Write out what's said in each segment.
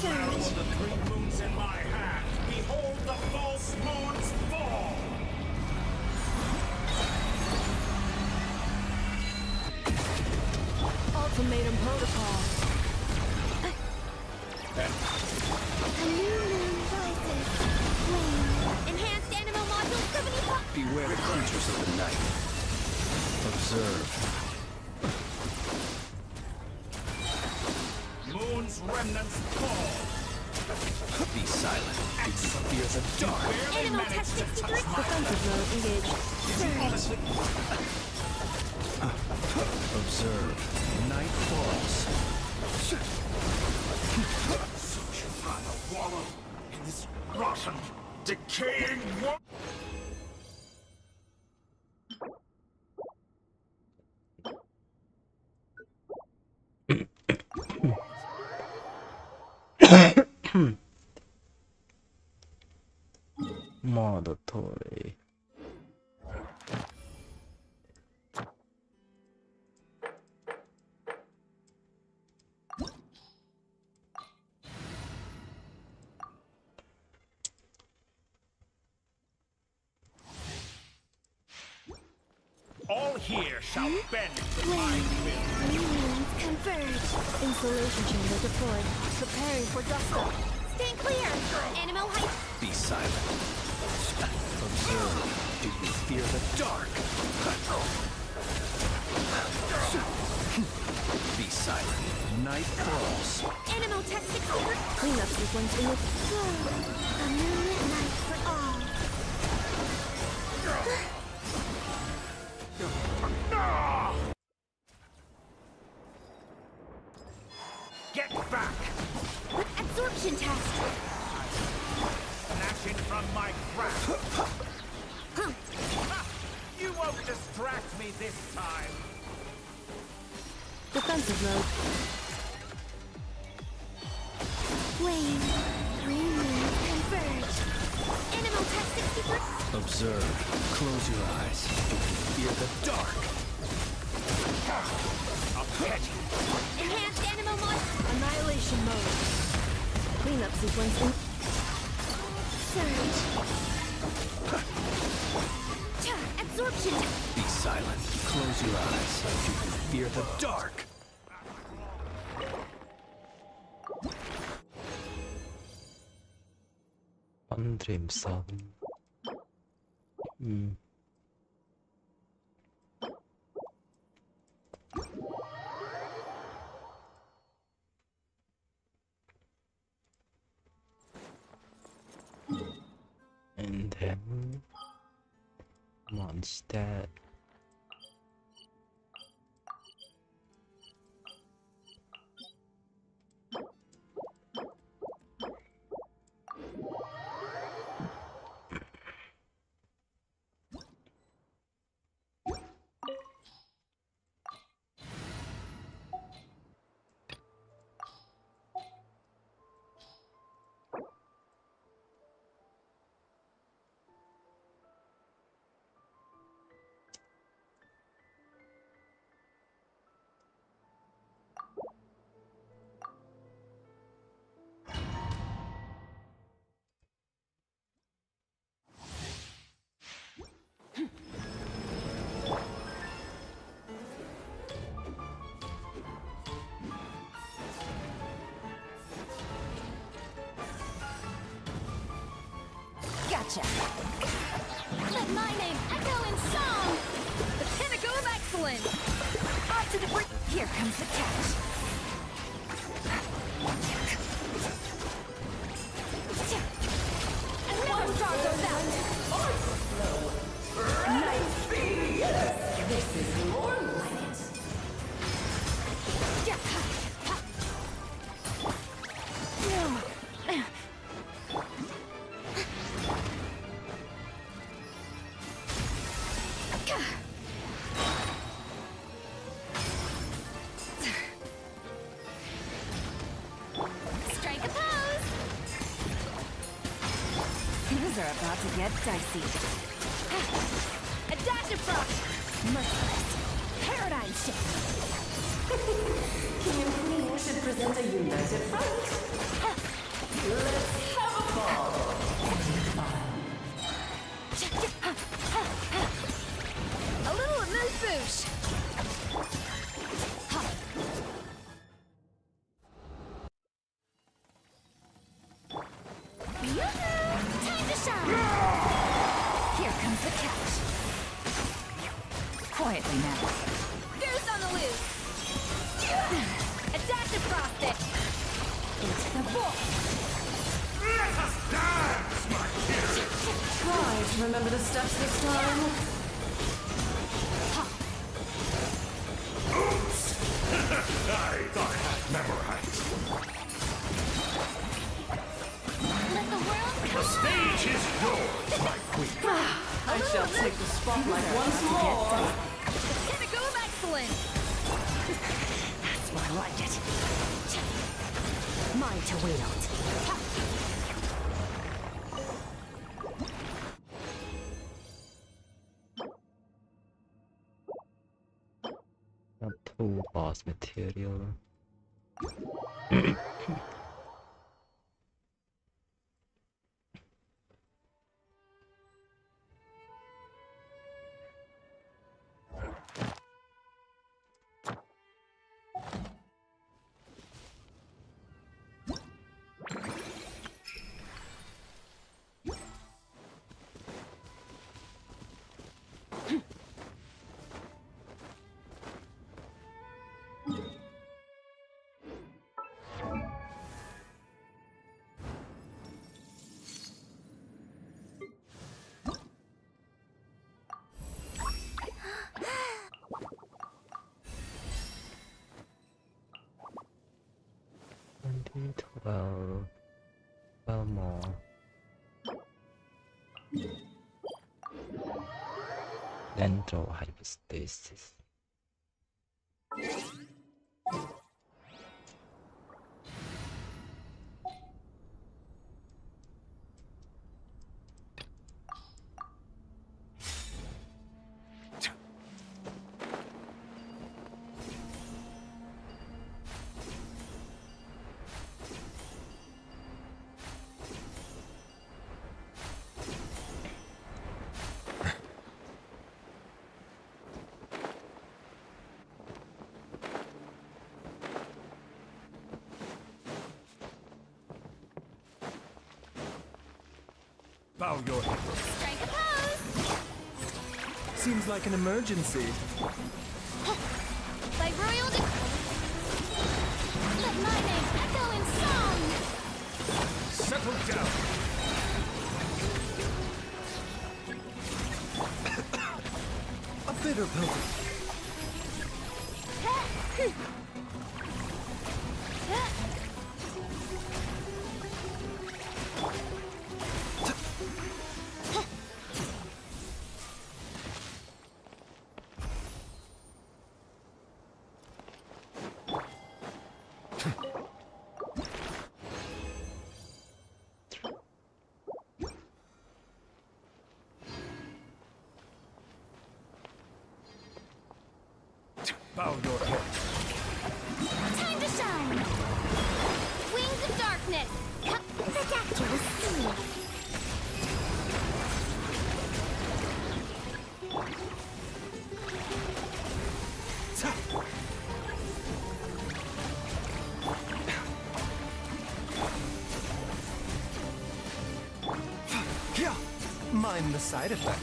marrow Surge. of the 3 moons in my hand. Behold the false moon's fall. Ultimatum protocol. A new moon rises. Flame. Enhanced animal module 75. Beware the creatures of the night. Observe. Moon's remnants fall. Be silent. Do you fear the dark? Barely Animal managed test to 63. touch my Defensive mode engaged. honestly. Observe. Night falls. So should rather wallow in this rotten, decaying world. Modo Toy. All here shall bend to my will. New moons converge. Insulation chamber deployed. Preparing for dust up. Stand clear. Animal height. Be silent. Observe. Do you fear the dark? Be silent. Night falls. Animal test 63. Cleanup sequence in its Flow. A moonlit night for all. Get back! Absorption test. Snatching from my grasp. Ha! You won't distract me this time. defensive mode. Flame. 3 moons converge. Animal test 63. Observe. Close your eyes. Do you fear the dark? A petty. Enhanced animal mod. Annihilation mode. Cleanup sequence in Surge. Absorption test. Be silent. Close your eyes. Do you fear the dark? Dreamson. And then monster. Gotcha. Let my name echo in song. The pinnacle of excellence. Off to the brink. Here comes the catch. And one star goes out. Nice. This is more like it. Strike a pose. Things are about to get dicey. A dash of frost. Merciless. Paradigm shift. You should present a united front. A little amuse-bouche. Time to shine! Here comes the catch. Quietly now. Goose on the loose! A dash of frosted. Into the ball. Let us dance, my dear! Try to remember the steps this time. I thought I had memorized. Let the world The come! stage is yours, my queen. I shall take the spotlight once more. Pinnacle of excellence. That's more like it. Mine to wield. Not two boss material. Well, well more. Lento hypostasis. Bow your head. Strike a pose! Seems like an emergency. By royal let my name echo in song! Settle down. A bitter pill. Bow your head. Time to shine! Wings of darkness! Protectors see! Yeah. Mind the side effect.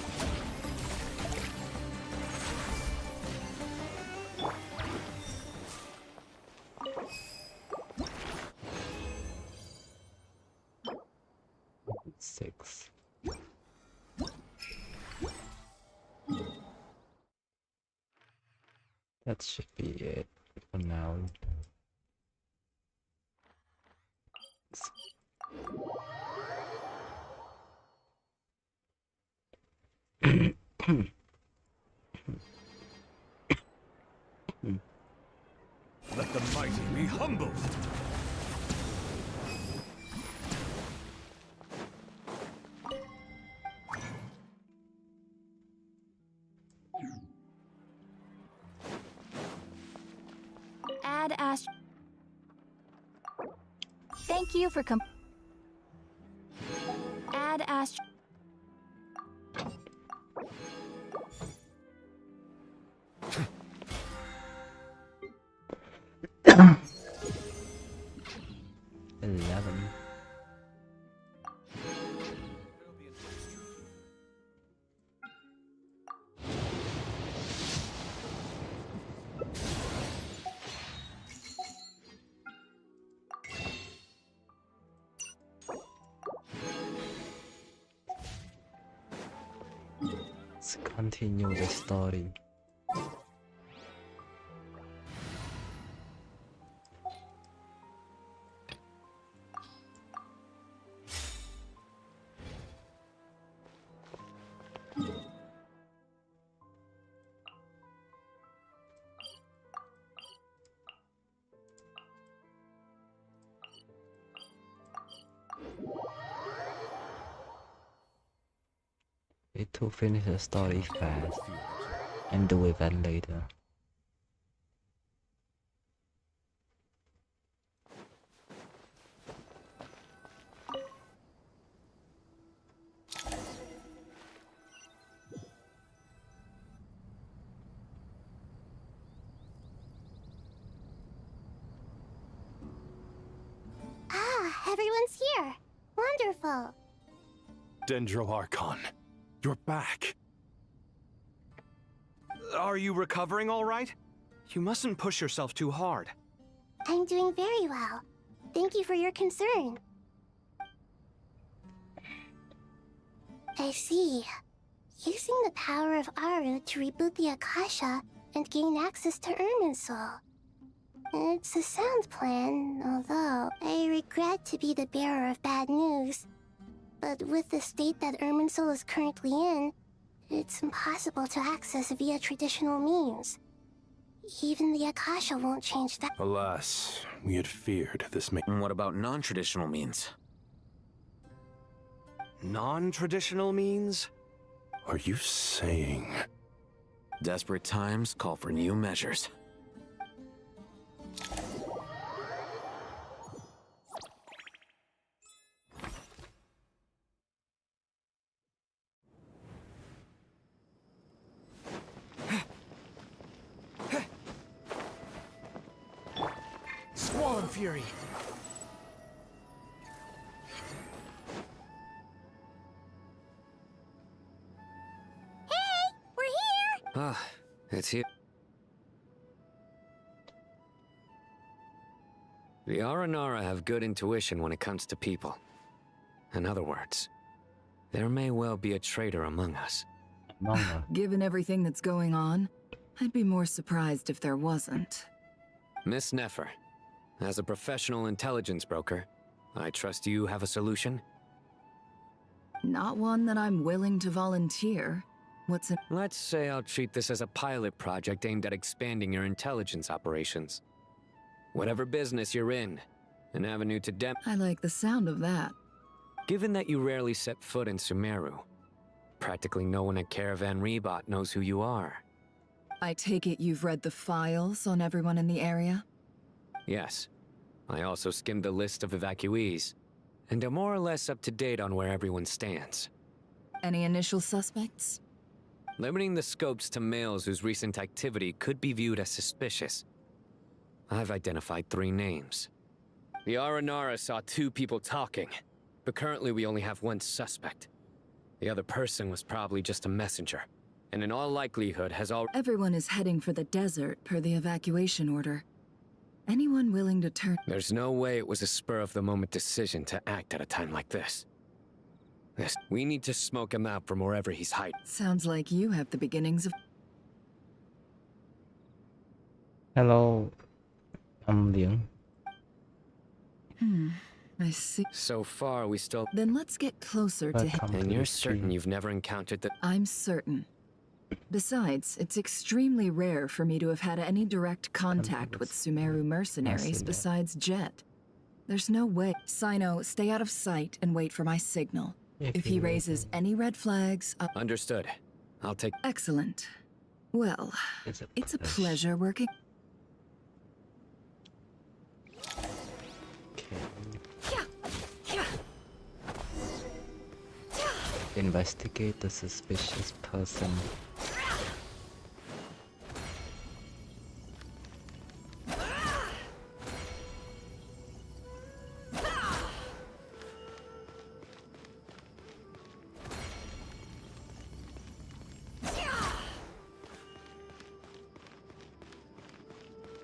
Six. That should be it for now. Let the mighty be humbled. Add Ash. Thank you for Ad Astra. $11. Let's continue the story. Need to finish the story fast and do event later. Ah, everyone's here. Wonderful. Dendro Archon, you're back. Are you recovering all right? You mustn't push yourself too hard. I'm doing very well. Thank you for your concern. I see. Using the power of Aru to reboot the Akasha and gain access to Irminsul. It's a sound plan, although I regret to be the bearer of bad news. But with the state that Irminsul is currently in, it's impossible to access via traditional means. Even the Akasha won't change that. Alas, we had feared this may. And what about non-traditional means? Non-traditional means? Are you saying? Desperate times call for new measures. Swan Fury! Hey, we're here! Ah, it's here. The Aranara have good intuition when it comes to people. In other words, there may well be a traitor among us. Manga. Given everything that's going on, I'd be more surprised if there wasn't. Miss Nefer, as a professional intelligence broker, I trust you have a solution? Not one that I'm willing to volunteer. What's it? Let's say I'll treat this as a pilot project aimed at expanding your intelligence operations. Whatever business you're in, an avenue to I like the sound of that. Given that you rarely set foot in Sumeru, practically no one at Caravan Rebot knows who you are. I take it you've read the files on everyone in the area? Yes. I also skimmed the list of evacuees, and am more or less up to date on where everyone stands. Any initial suspects? Limiting the scopes to males whose recent activity could be viewed as suspicious. I've identified 3 names. The Aranara saw 2 people talking, but currently we only have 1 suspect. The other person was probably just a messenger, and in all likelihood has already— Everyone is heading for the desert per the evacuation order. Anyone willing to turn— There's no way it was a spur-of-the-moment decision to act at a time like this. We need to smoke him out from wherever he's hiding. Sounds like you have the beginnings of— Hello, I'm Liang. I see. So far, we still— Then let's get closer to him. Welcome to And the you're certain stream. you've never encountered the— I'm certain. Besides, it's extremely rare for me to have had any direct contact with Sumeru mercenaries besides Jet. There's no way. Sino, stay out of sight and wait for my signal. If he raises any red flags, Understood. I'll take— Excellent. Well, it's a pleasure working. Okay. Investigate the suspicious person.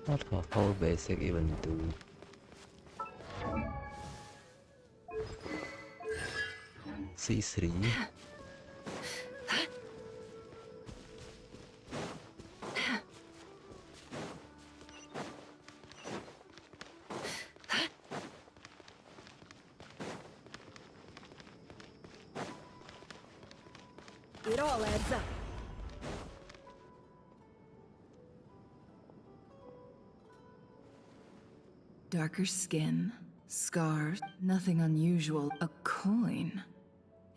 What the whole basic even do? C3. It all adds up. Darker skin, scars, nothing unusual. A coin.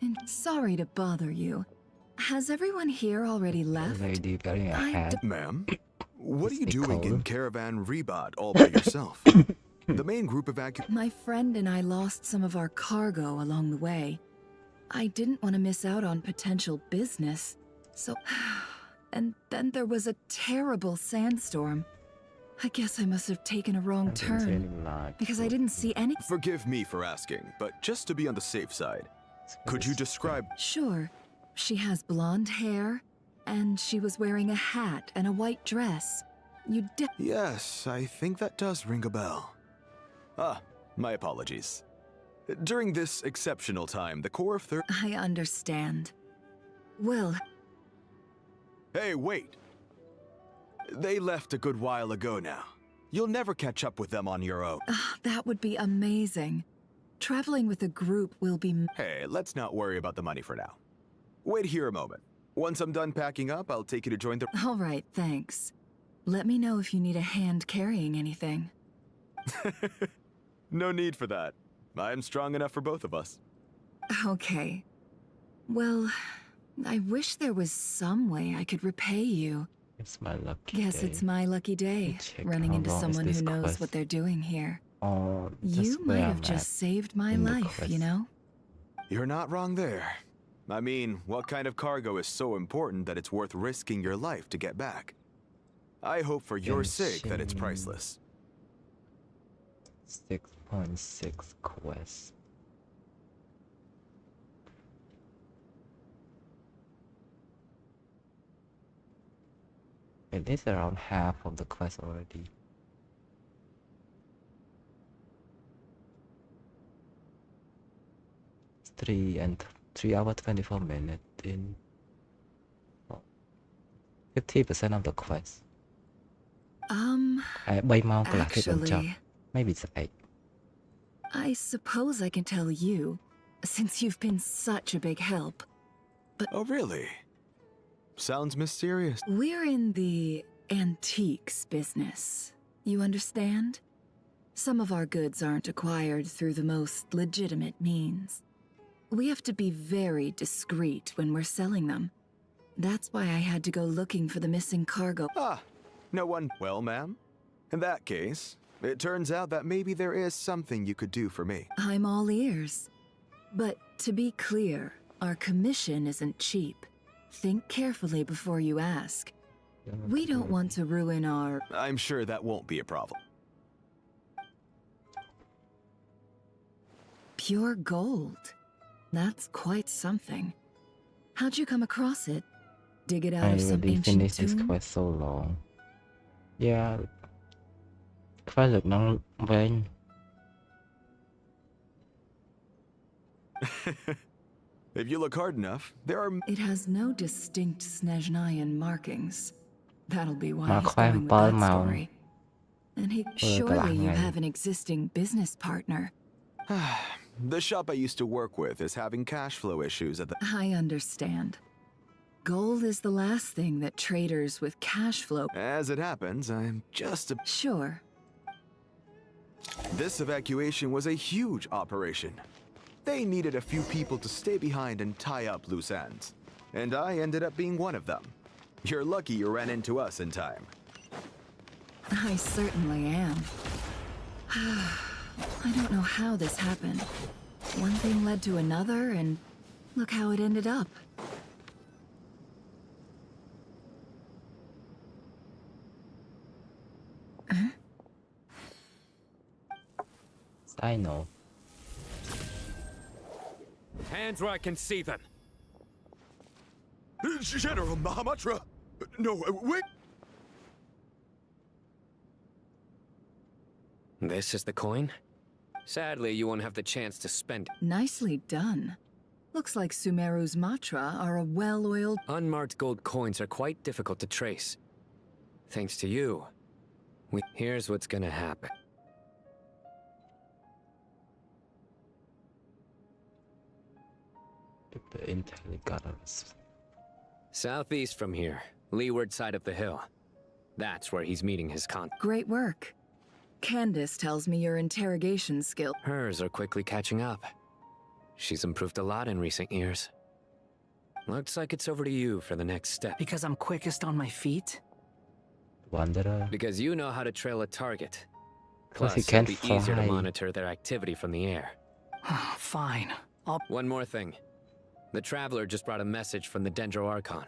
And sorry to bother you. Has everyone here already left? Lady wearing a I hat. Ma'am, what are you Stay doing in calm. Caravan Rebot all by yourself? The main group My friend and I lost some of our cargo along the way. I didn't want to miss out on potential business, so... And then there was a terrible sandstorm. I guess I must have taken a wrong turn, because I didn't see any... Forgive me for asking, but just to be on the safe side, could you describe... Sure. She has blonde hair, and she was wearing a hat and a white dress. Yes, I think that does ring a bell. Ah, my apologies. During this exceptional time, the core of Third... I understand. Well... Hey, wait! They left a good while ago now. You'll never catch up with them on your own. That would be amazing. Traveling with a group will be... Hey, let's not worry about the money for now. Wait here a moment. Once I'm done packing up, I'll take you to join the... All right, thanks. Let me know if you need a hand carrying anything. No need for that. I'm strong enough for both of us. Okay. Well, I wish there was some way I could repay you. It's my lucky Guess day. it's my lucky day, Check running how into long is someone this who knows quest. what they're doing here. Or just You where might I'm have just at saved my in the life, you quest. know? You're not wrong there. I mean, what kind of cargo is so important that it's worth risking your life to get back? I hope for your sake that it's Genshin. priceless. 6.6 quest. It is around half of the quest already. It's 3 hours 24 minutes in 50% of the quest. 3 ម៉ោងកន្លះទៀតបញ្ចប់ Actually, Maybe it's 8. I suppose I can tell you, since you've been such a big help. Oh, really? Sounds mysterious. We're in the antiques business. You understand? Some of our goods aren't acquired through the most legitimate means. We have to be very discreet when we're selling them. That's why I had to go looking for the missing cargo. Ah, no one... Well, ma'am, in that case, it turns out that maybe there is something you could do for me. I'm all ears. But to be clear, our commission isn't cheap. Think carefully before you ask. We don't want to ruin our... I'm sure that won't be a problem. Pure gold. That's quite something. How'd you come across it? Dig it out I of some already ancient finished this tomb? quest so long. Yeah. Quest được năng vang. If you look hard enough, there are... It has no distinct Snezhnayan markings. That'll be why Mà he's khoan going with bơi that màu. story. And cả surely you ngày. have an existing business partner. The shop I used to work with is having cash flow issues at the... I understand. Gold is the last thing that traders with cash flow... As it happens, I'm just a... Sure. This evacuation was a huge operation. They needed a few people to stay behind and tie up loose ends. And I ended up being one of them. You're lucky you ran into us in time. I certainly am. I don't know how this happened. One thing led to another, and Look how it ended up. I know. Hands where I can see them. General Mahamatra! No, wait! This is the coin? Sadly, you won't have the chance to spend it. Nicely done. Looks like Sumeru's Matra are a well-oiled... Unmarked gold coins are quite difficult to trace. Thanks to you. Here's what's gonna happen. The intel got us. Southeast from here, leeward side of the hill. That's where he's meeting his Great work. Candace tells me your interrogation skill... Hers are quickly catching up. She's improved a lot in recent years. Looks like it's over to you for the next step. Because I'm quickest on my feet? Wanderer. Because you know how to trail a target. Plus Plus, he can't it'll be easier to fly. monitor their activity from the air. Fine. One more thing. The Traveler just brought a message from the Dendro Archon.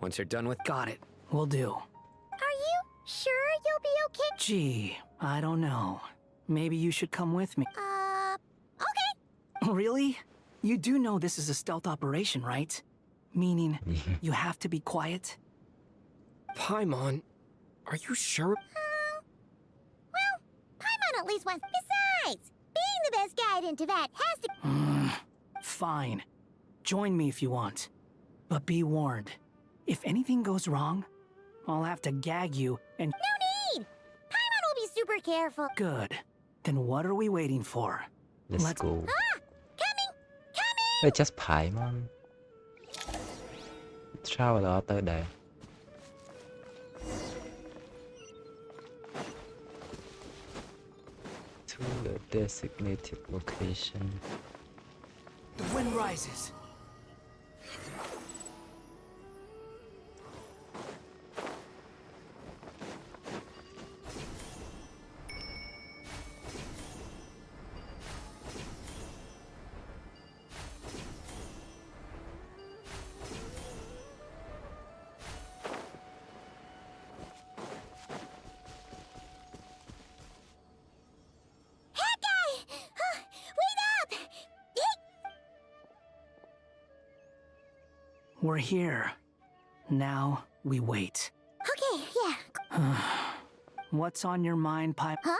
Once you're done with... Got it. Will do. Are you sure you'll be okay? Gee, I don't know. Maybe you should come with me. Okay. Really? You do know this is a stealth operation, right? Meaning, you have to be quiet? Paimon, are you sure? Well, Paimon at least wants. Besides, being the best guide into that has to. Fine. Join me if you want. But be warned. If anything goes wrong, I'll have to gag you and... No need! Paimon will be super careful. Good. Then what are we waiting for? Let's go. Ah! Coming! Coming! Wait, just Paimon. Traveler tới đây. To the designated location. The wind rises. Hawkeye! Wait up! We're here. Now we wait. Okay, yeah. What's on your mind, Pipe? Huh?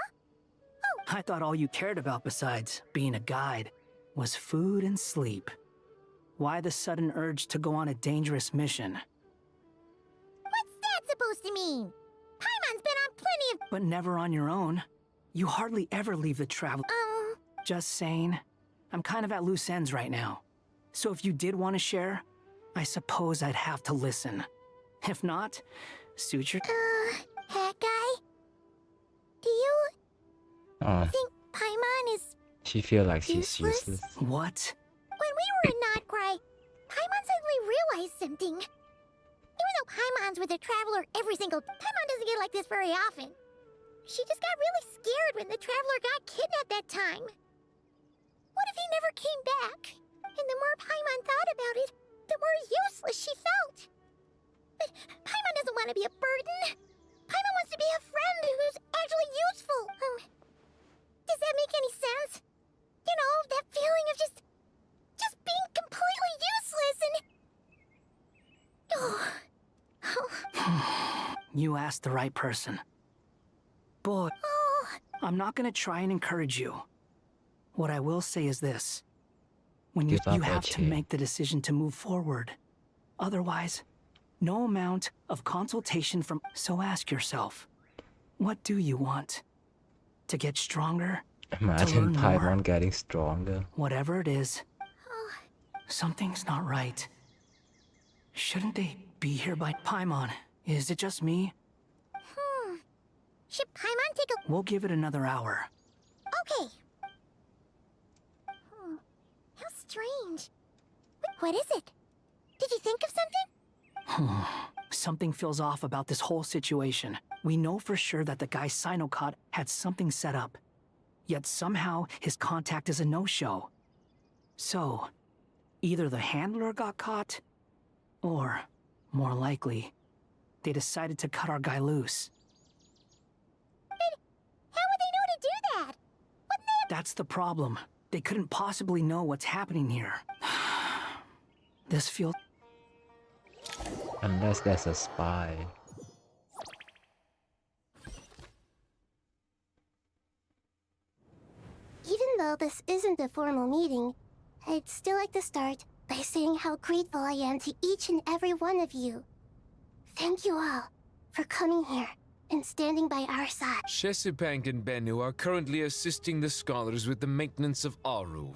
I thought all you cared about besides being a guide was food and sleep. Why the sudden urge to go on a dangerous mission? What's that supposed to mean? Paimon's been on plenty of. But never on your own. You hardly ever leave the travel. Just saying. I'm kind of at loose ends right now. So if you did want to share, I suppose I'd have to listen. If not, suit your... Hawkeye? Do you Oh, think Paimon is. she feel like she's Useless? useless. What? When we were in Notcry, Paimon suddenly realized something. Even though Paimon's with the Traveler every single... Paimon doesn't get like this very often. She just got really scared when the Traveler got kidnapped that time. What if he never came back? And the more Paimon thought about it, the more useless she felt. But Paimon doesn't want to be a burden. Paimon wants to be a friend who's actually useful. Does that make any sense? You know, that feeling of just being completely useless and... You asked the right person. But I'm not gonna try and encourage you. What I will say is this. When you Give up, have to Archie. make the decision to move forward. Otherwise, no amount of consultation from... So ask yourself, what do you want? To get stronger? Imagine learn more. Paimon getting stronger. Whatever it is, something's not right. Shouldn't they be here by Paimon? Is it just me? Should Paimon take a... We'll give it another hour. Okay. How strange. What is it? Did you think of something? Something feels off about this whole situation. We know for sure that the guy Sinocot had something set up. Yet somehow his contact is a no-show. So, Either the handler got caught, or, more likely, they decided to cut our guy loose. How would they know to do that? That's the problem. They couldn't possibly know what's happening here. This feels... Unless there's a spy. Even though this isn't a formal meeting, I'd still like to start by saying how grateful I am to each and every one of you. Thank you all for coming here and standing by our side. Shesupank and Bennu are currently assisting the scholars with the maintenance of Aru.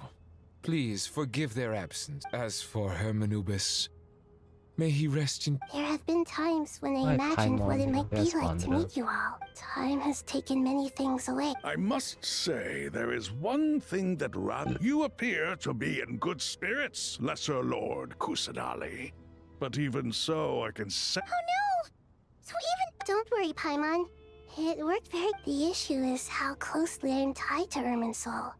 Please forgive their absence. As for Hermanubis, may he rest in... There have been times when I imagined what it might be like to meet you all. Time has taken many things away. I must say, there is one thing that rather... You appear to be in good spirits, Lesser Lord Kusanali. But even so, I can say... Oh no! So even... Don't worry, Paimon. It worked very... The issue is how closely I'm tied to Irminsul.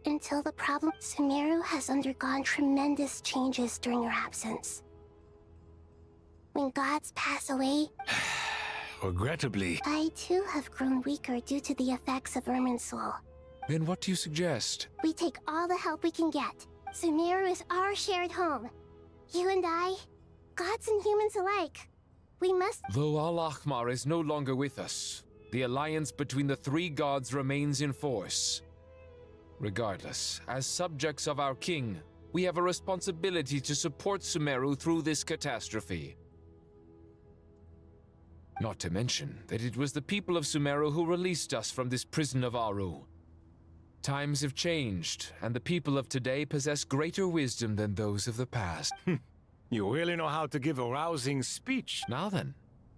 Until the problem... Sumeru has undergone tremendous changes during your absence. When gods pass away... Regrettably. I too have grown weaker due to the effects of Irminsul. Then what do you suggest? We take all the help we can get. Sumeru is our shared home. You and I, gods and humans alike. We must... Though Al-Ahmar is no longer with us, the alliance between the three gods remains in force. Regardless, as subjects of our king, we have a responsibility to support Sumeru through this catastrophe. Not to mention that it was the people of Sumeru who released us from this prison of Aru. Times have changed, and the people of today possess greater wisdom than those of the past. You really know how to give a rousing speech. Now then,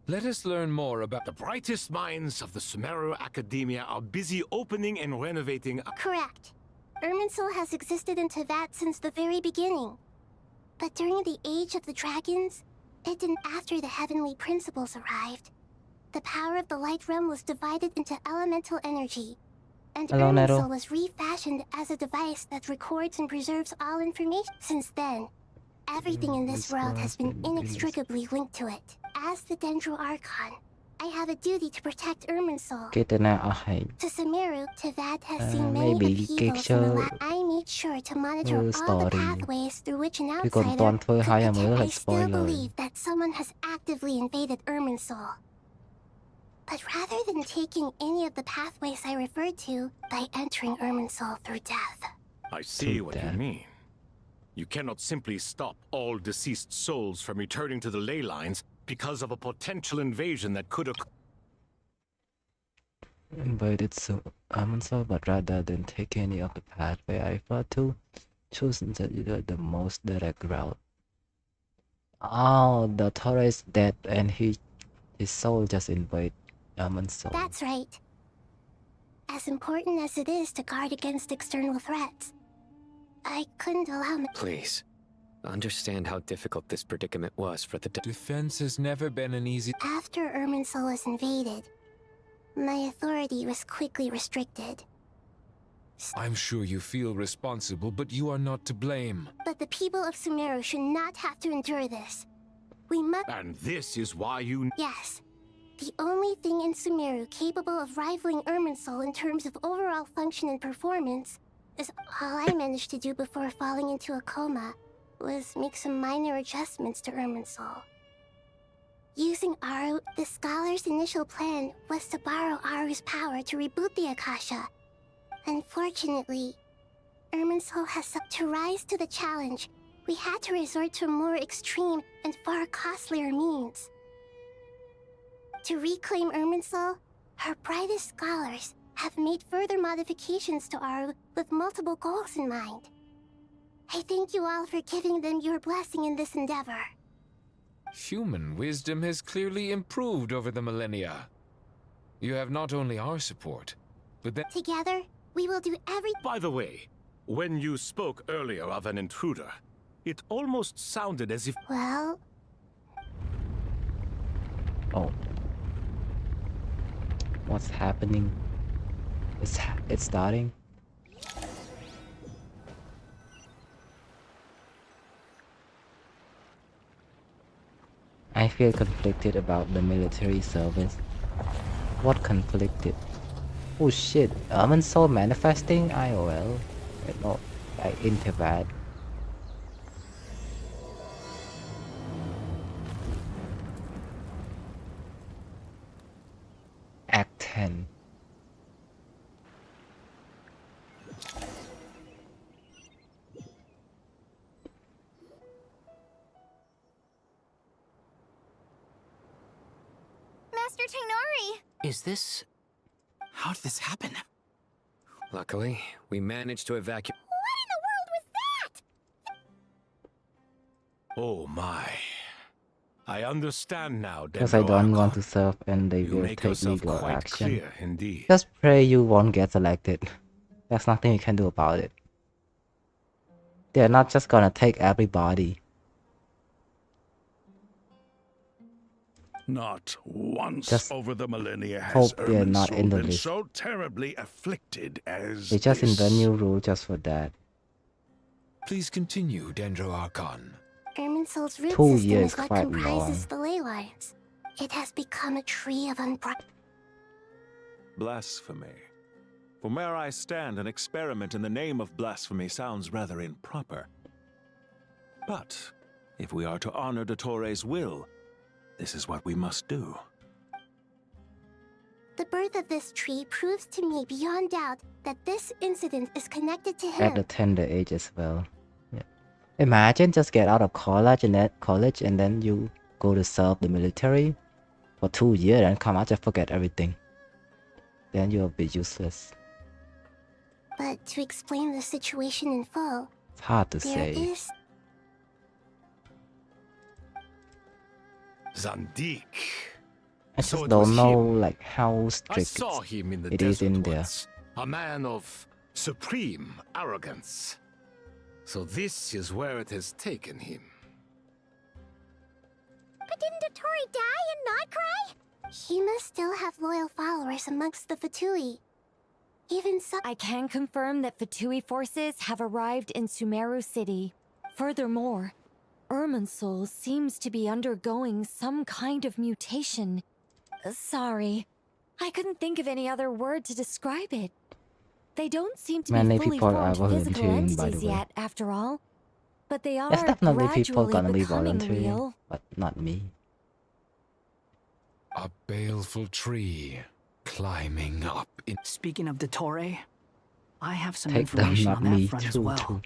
let us learn more about... The brightest minds of the Sumeru Academia are busy opening and renovating... Correct. Irminsul has existed in Teyvat since the very beginning. But during the Age of the Dragons, it and after the Heavenly Principles arrived, the power of the Light Realm was divided into elemental energy, and Irminsul was refashioned as a device that records and preserves all information. Since then, everything in this world has been inextricably linked to it. As the Dendro Archon, I have a duty to protect Irminsul. To Sumeru, Teyvat has seen many upheavals in the last... I made sure to monitor all the pathways through which an outsider could detect. I still believe that someone has actively invaded Irminsul. But rather than taking any of the pathways I referred to, by entering Irminsul through death. I see what you mean. You cannot simply stop all deceased souls from returning to the ley lines because of a potential invasion that could occur. Invaded Irminsul, but rather than take any of the pathway I referred to, choose the most direct route. Oh, the Torah is dead and his soul just invaded Irminsul. That's right. As important as it is to guard against external threats, I couldn't allow me... Please, understand how difficult this predicament was for the defense has never been an easy... After Irminsul was invaded, my authority was quickly restricted. I'm sure you feel responsible, but you are not to blame. But the people of Sumeru should not have to endure this. We must... And this is why you... Yes. The only thing in Sumeru capable of rivaling Irminsul in terms of overall function and performance is all I managed to do before falling into a coma was make some minor adjustments to Irminsul. Using Aru, the scholar's initial plan was to borrow Aru's power to reboot the Akasha. Unfortunately, Irminsul has to rise to the challenge. We had to resort to more extreme and far costlier means. To reclaim Irminsul, her brightest scholars have made further modifications to Aru with multiple goals in mind. I thank you all for giving them your blessing in this endeavor. Human wisdom has clearly improved over the millennia. You have not only our support, but that... Together, we will do every... By the way, when you spoke earlier of an intruder, it almost sounded as if... Well... Oh. What's happening? It's starting. I feel conflicted about the military service. What conflicted? Oh shit, Urban Soul manifesting IOL. Wait, no, like Intervat. Act 10. Master Tainari! Is this... How did this happen? Luckily, we managed to evacuate. What in the world was that? Oh my. I understand now, Because I don't want to Dendro serve and they You will make take yourself legal quite action. clear indeed. Just pray you won't get selected. There's nothing you can do about it. They're not just gonna take everybody. Not once Just over the millennia has hope they're not Irminsul in the been list. so terribly afflicted as They just this. invent new rule just for that. Please continue, Dendro Archon. Irminsul's root 2 system years is what quite comprises the ley lines. It has become a tree of Blasphemy. From where I stand, an experiment in the name of blasphemy sounds rather improper. But if we are to honor Dottores' will, this is what we must do. The birth of this tree proves to me beyond doubt that this incident is connected to At him. the tender age as well. Yeah. Imagine just get out of college and then you go to serve the military for 2 years and come out and forget everything. Then you'll be useless. But to explain the situation in full, It's hard to there say. is... Zandik. I So just it don't was know him. like how I strict saw him in the it is desert in there. once. A man of supreme arrogance. So this is where it has taken him. But didn't Dottore die and not cry? He must still have loyal followers amongst the Fatui. Even so... I can confirm that Fatui forces have arrived in Sumeru City. Furthermore, Irminsul seems to be undergoing some kind of mutation. Sorry, I couldn't think of any other word to describe it. They don't seem to Many be fully people are formed physical volunteering, by the entities way. yet, after all. But they are There's definitely people gradually gonna be becoming volunteering, real. but not me. A baleful tree climbing up in. Speaking of Dottore, I have some Take them, information not on that me, front as too. well.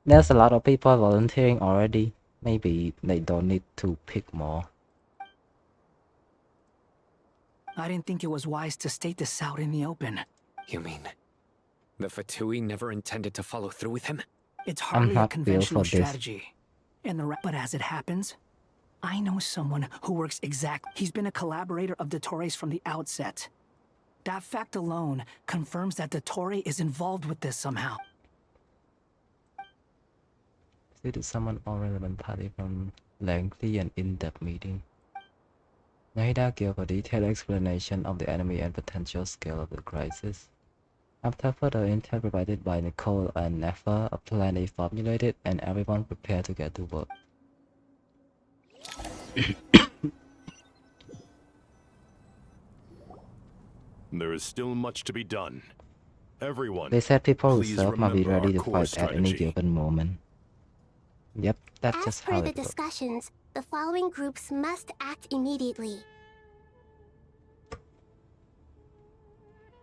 There's a lot of people volunteering already. Maybe they don't need to pick more. I didn't think it was wise to state this out in the open. You mean the Fatui never intended to follow through with him? It's I'm hardly a not built conventional for this. strategy. But as it happens, I know someone who works He's been a collaborator of Dottore's from the outset. That fact alone confirms that Dottore is involved with this somehow. Due to summon all relevant party from lengthy and in-depth meeting. Nahida gave a detailed explanation of the enemy and potential scale of the crisis. After further intel provided by Nicole and Nefer, a plan is formulated and everyone prepared to get to work. There is still much to be done. Everyone, They said people who please serve must be remember ready our to core fight at any strategy. given moment. Yep, that's As just per how the it works. discussions, the following groups must act immediately.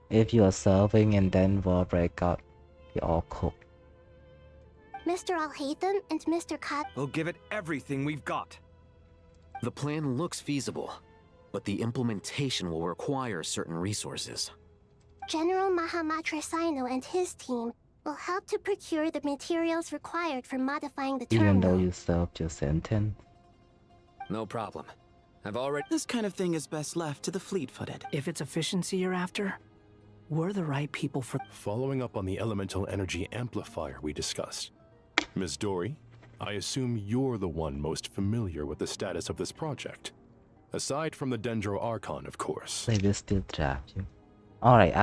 If you are serving and then war break out, you're all cooked. Mr. Al-Haytham and Mr. Kat... We'll give it everything we've got. The plan looks feasible, but the implementation will require certain resources. General Mahamatra Sino and his team will help to procure the materials required for modifying the Even though terminal. you served your sentence. No problem. I've already. This kind of thing is best left to the fleet-footed. If it's efficiency you're after, we're the right people for... Following up on the elemental energy amplifier we discussed. Ms. Dory, I assume you're the one most familiar with the status of this project. Aside from the Dendro Archon, of course. They will still draft you. Alright,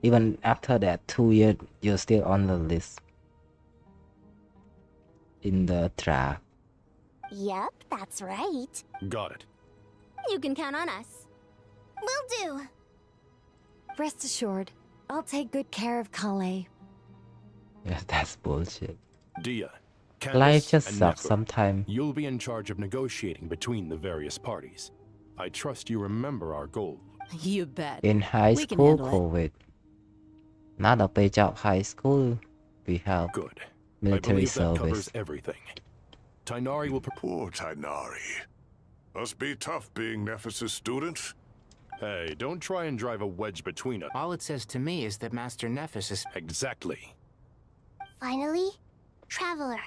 even after that 2 years, you're still on the list. In the draft. Yep, that's right. Got it. You can count on us. Will do. Rest assured, I'll take good care of Kale. Yeah, that's bullshit. Dia, Life Candace, just and sucks Nefer, sometimes. you'll be in charge of negotiating between the various parties. I trust you remember our goal. You bet. In high We can school handle it. COVID. ณ ดอกไปจาก high school we have Good. I military believe that service. covers everything. Tainari will Poor Tainari. Must be tough being Nephis' student. Hey, don't try and drive a wedge between us. All it says to me is that Master Nephis is... Exactly. Finally, Traveler,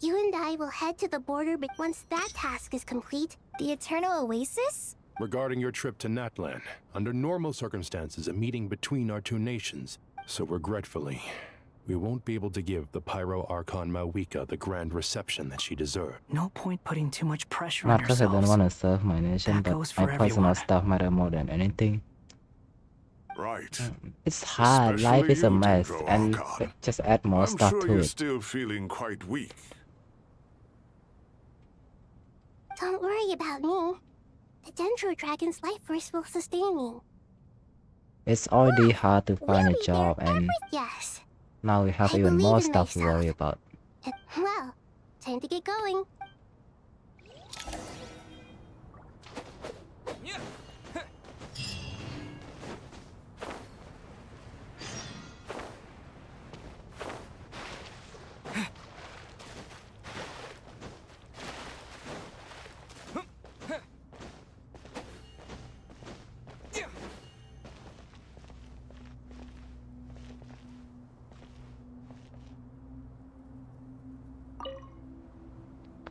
you and I will head to the border, but once that task is complete, the Eternal Oasis? Regarding your trip to Natlan, under normal circumstances, a meeting between our two nations. So regretfully, we won't be able to give the Pyro Archon Mawika the grand reception that she deserved. No point putting too much pressure Not on because I don't yourselves. want to serve my nation, That but goes my for personal everyone. stuff matter more than anything. Right. It's hard. Life is a Especially you, mess, Dendro and Archon. just add more I'm stuff sure to you're it. still feeling quite weak. Don't worry about me. The Dendro Dragon's life force will sustain me. It's already hard to find a job, and Yes. now we have I even believe more in stuff to myself. worry about. Well, time to get going.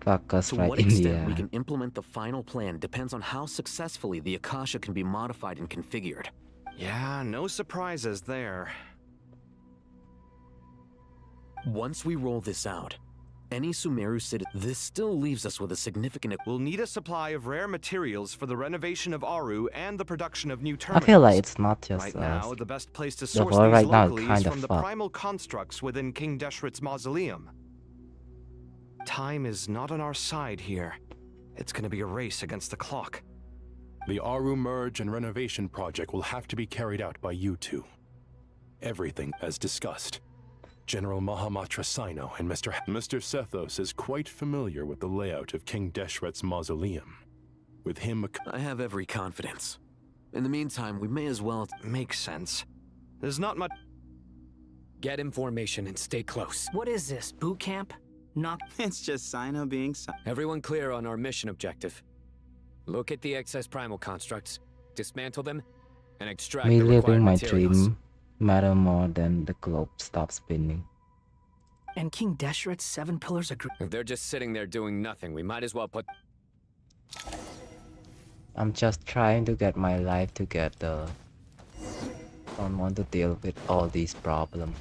Fuck us To right what in the extent we eye. can implement the final plan depends on how successfully the Akasha can be modified and configured. Yeah, no surprises there. Once we roll this out, any Sumeru city, this still leaves us with a significant... We'll need a supply of rare materials for the renovation of Aru and the production of new I terminals. feel like it's not just Right us. now, the best place to The source world these right now is locally is kinda from the fucked. primal constructs within King Deshret's mausoleum. Time is not on our side here. It's gonna be a race against the clock. The Aru merge and renovation project will have to be carried out by you two. Everything as discussed. General Mahamatra Sino and Mr. Sethos is quite familiar with the layout of King Deshret's mausoleum. With him, I have every confidence. In the meantime, we may as well... Makes sense. There's not much... Get information and stay close. What is this, boot camp? Not... It's just Sino being Sino. Everyone clear on our mission objective. Look at the excess primal constructs, dismantle them, and extract Me the required living my materials. dream matter more than the globe stops spinning. And King Deshret's 7 pillars agree. If they're just sitting there doing nothing, we might as well put... I'm just trying to get my life together. Don't want to deal with all these problems.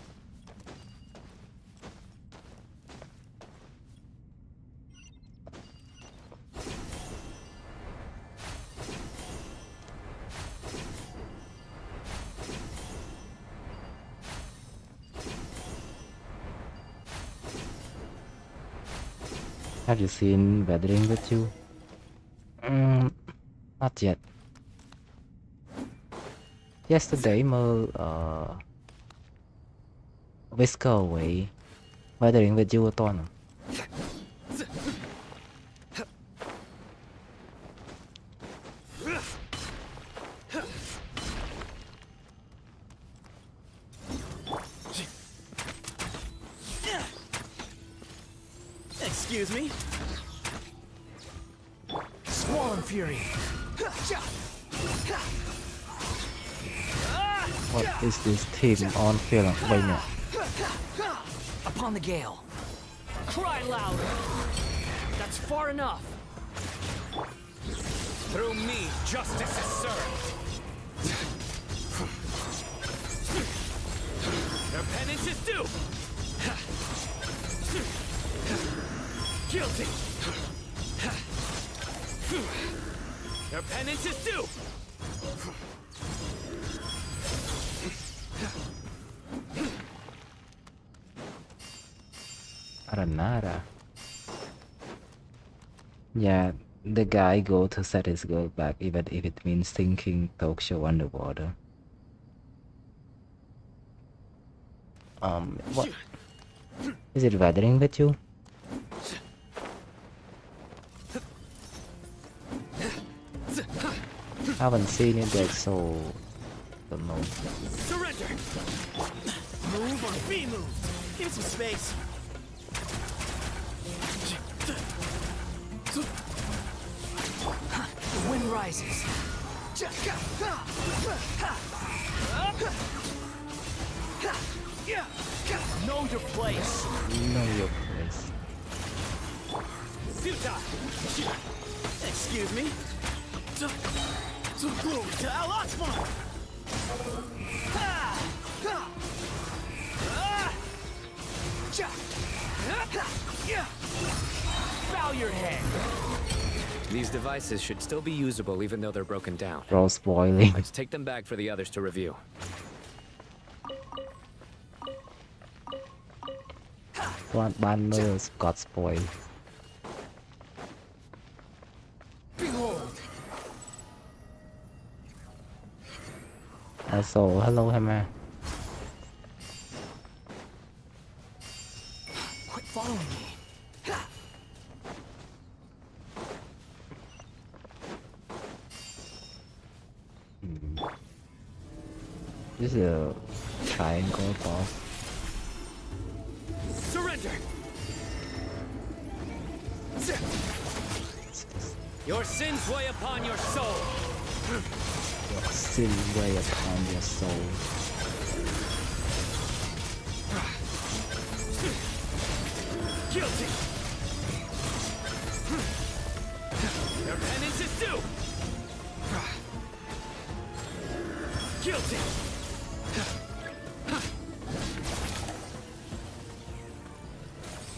Have you seen Weathering with You? Not yet. Yesterday, Whisker Away. Weathering with You ตัวหนึ่ง Excuse me? Squall Fury. What is this team on film right now? Upon the gale. Cry louder. That's far enough. Through me, justice is served. Their penance is due. Guilty. Their penance is due. Aranara. Yeah, the guy go to set his girl back even if it means sinking Tokyo underwater. What? Is it weathering with you? I haven't seen it yet, so don't know. Surrender! Move or be moved! Give me some space! The wind rises. Know your place! Know your place. Futa! Excuse me? Al-Atman! Bow your head! These devices should still be usable even though they're broken down. Bro, spoiling. Let's take them back for the others to review. What banners got spoiled. Behold! So, hello, Hammer. Quit following me. This is a triangle boss. Surrender! Your sins weigh upon your soul! Your sin weigh upon your soul. Guilty! Your penance is due! Guilty!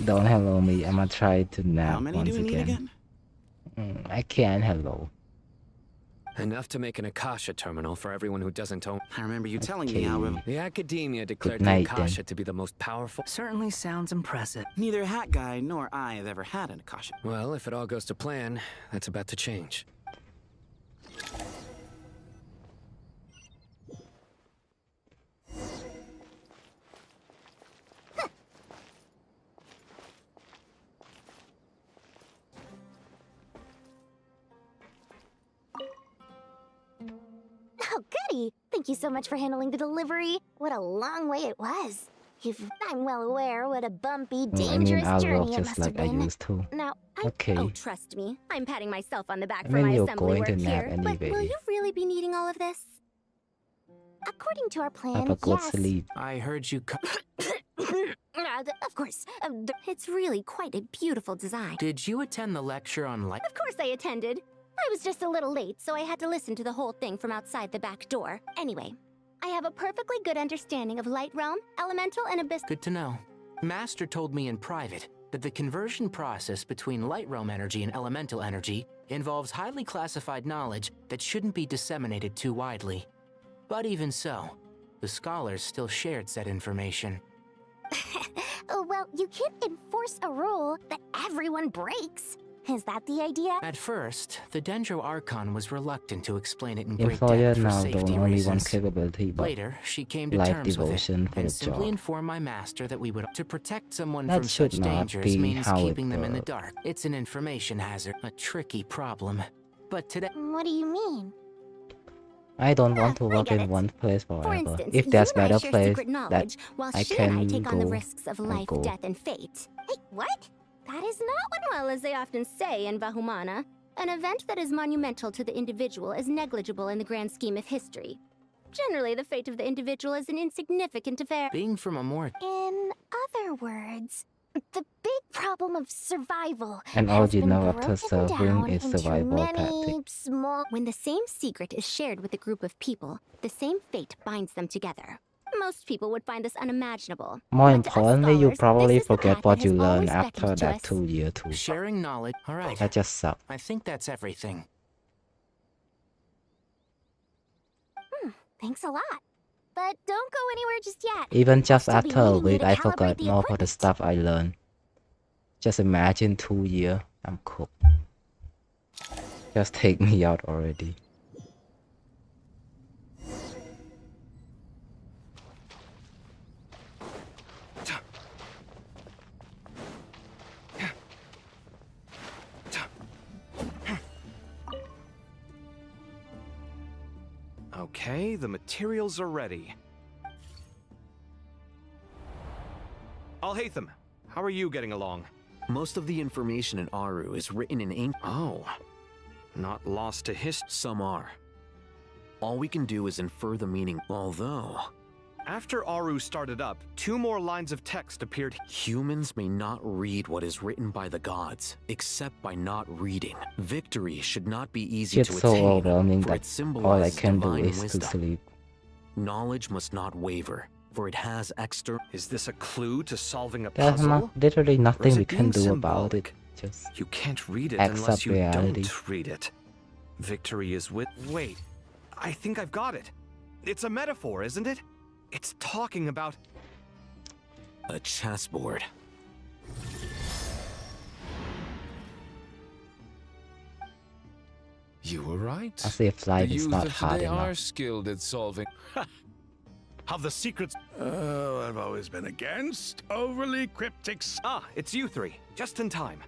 Don't hello me, I'ma try to nap How many once do we need again. again? I can't hello. Enough to make an Akasha terminal for everyone who doesn't own. I remember you telling me how The Academia declared night, the Akasha to be the most powerful. Certainly sounds impressive. neither Hat Guy nor I have ever had an Akasha. Well, if it all goes to plan, that's about to change. Oh, goody! Thank you so much for handling the delivery. What a long way it was. I'm well aware what a bumpy, dangerous I'll journey walk it just must like have I been. used to. Now, Okay. Oh, trust me. I'm patting myself on the back I for mean, my you're assembly going work to nap here. But will anyway. you really be needing all of this? According to our plan, Have a good yes. sleep. I heard you Of course. It's really quite a beautiful design. Did you attend the lecture on light? Of course I attended. I was just a little late, so I had to listen to the whole thing from outside the back door. Anyway, I have a perfectly good understanding of Light Realm, Elemental, and Abyss. Good to know. Master told me in private that the conversion process between Light Realm energy and Elemental energy involves highly classified knowledge that shouldn't be disseminated too widely. But even so, the scholars still shared said information. Oh, well, you can't enforce a rule that everyone breaks. Is that the idea? At first, the Dendro Archon was reluctant to explain it in great Employer depth for now don't safety only want reasons. capability but Later, she came to life terms with it devotion for and the simply job. informed my master that we would to protect someone That from should such not dangers be means how it keeping them in the works. dark. It's an information hazard, a tricky problem. But today, What do you mean? I don't want to work get in it. one place For forever. instance, If there's you and I better share place secret that knowledge, while I she and I can take on the go, risks of I'll life, go. death, and fate. Hey, what? That is not what, well, as they often say in Bahumana. An event that is monumental to the individual is negligible in the grand scheme of history. Generally, the fate of the individual is an insignificant affair. being from a more In other words, the big problem of survival And all has you been know after broken serving down is into survival many tactic. small. When the same secret is shared with a group of people, the same fate binds them together. Most people would find this unimaginable. More But to us importantly, you scholars, probably this is the forget path what that you has learned always after beckoned to that us. 2 year too. sharing knowledge. All right, That just sucked. I think that's everything. Thanks a lot. But don't go anywhere just yet. Even just Still be after a needing you week, to I calibrate forgot the more of the equipment. stuff I learned. Just imagine 2 years, I'm cooked. Just take me out already. Okay, the materials are ready. Alhaitham, how are you getting along? Most of the information in Aru is written in ink. Oh, not lost to history. Some are. All we can do is infer the meaning, although... After Aru started up, 2 more lines of text appeared. Humans may not read what is written by the gods, except by not reading. Victory should not be easy It's to so attain, overwhelming for that it symbolizes all I can do divine is wisdom. to sleep. Knowledge must not waver, for it has external... Is this a clue to solving a There's puzzle? literally Or nothing is we it can being do about it. symbolic? Just You can't read it accept unless you reality. don't read it. Victory is with... Wait, I think I've got it. It's a metaphor, isn't it? It's talking about... A chessboard. You were right. As if life the is youth not of hard today are enough. skilled at solving. Have the secrets. Oh, I've always been against overly cryptic. Ah, it's you 3. Just in time.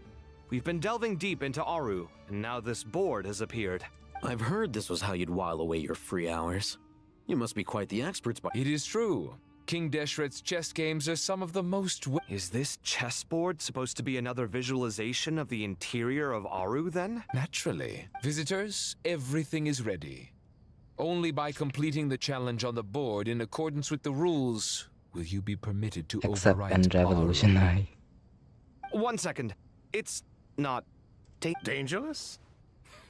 We've been delving deep into Aru, and now this board has appeared. I've heard this was how you'd while away your free hours. You must be quite the experts by... It is true. King Deshret's chess games are some of the most... Is this chessboard supposed to be another visualization of the interior of Aru, then? Naturally. Visitors, everything is ready. Only by completing the challenge on the board in accordance with the rules will you be permitted to Accept overwrite and Aru. revolutionary. 1 second. It's not... Dangerous?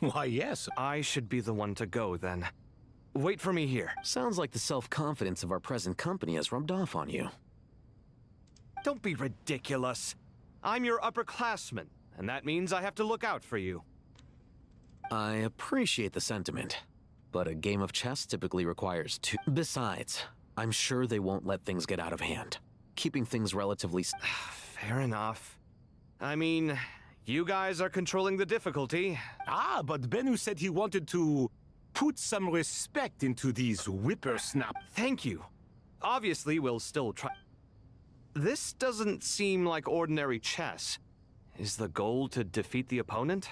Why, yes. I should be the one to go, then. Wait for me here. Sounds like the self-confidence of our present company has rubbed off on you. Don't be ridiculous. I'm your upperclassman, and that means I have to look out for you. I appreciate the sentiment, but a game of chess typically requires 2. Besides, I'm sure they won't let things get out of hand. Keeping things relatively... Fair enough. I mean, you guys are controlling the difficulty. Ah, but Bennu said he wanted to put some respect into these whippersnap. Thank you. Obviously, we'll still try. This doesn't seem like ordinary chess. Is the goal to defeat the opponent?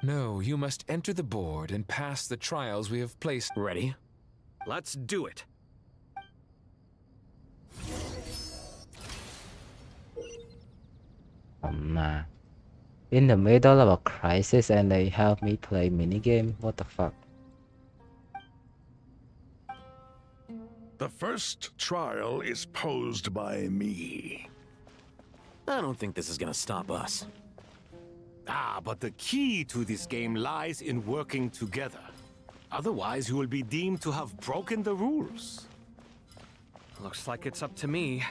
No, you must enter the board and pass the trials we have placed. Ready? Let's do it. In the middle of a crisis and they help me play minigame? What the fuck? The first trial is posed by me. I don't think this is gonna stop us. Ah, but the key to this game lies in working together. Otherwise, you will be deemed to have broken the rules. Looks like it's up to me.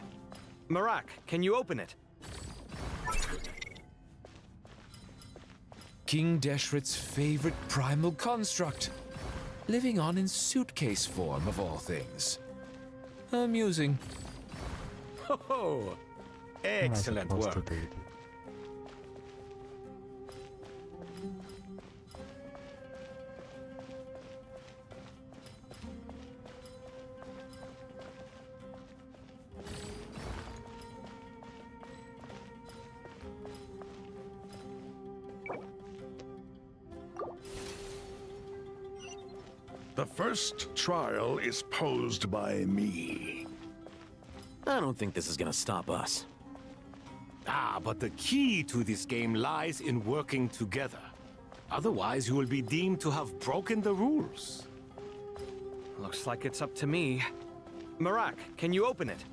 Marak, can you open it? King Deshret's favorite primal construct. Living on in suitcase form, of all things. Amusing. Oh, excellent What am I supposed work. to do? The first trial is posed by me. I don't think this is gonna stop us. Ah, but the key to this game lies in working together. Otherwise, you will be deemed to have broken the rules. Looks like it's up to me. Marak, can you open it?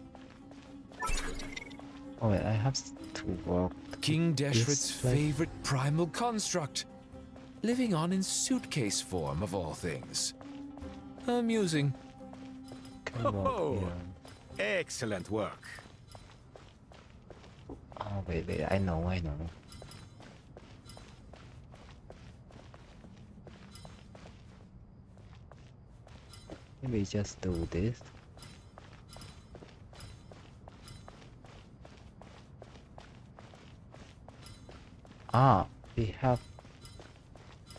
Oh wait, I have to work. King this Deshret's way. favorite primal construct. Living on in suitcase form, of all things. Amusing. Can work Oh, here. excellent work. Oh wait, I know. Maybe just do this. Ah, we have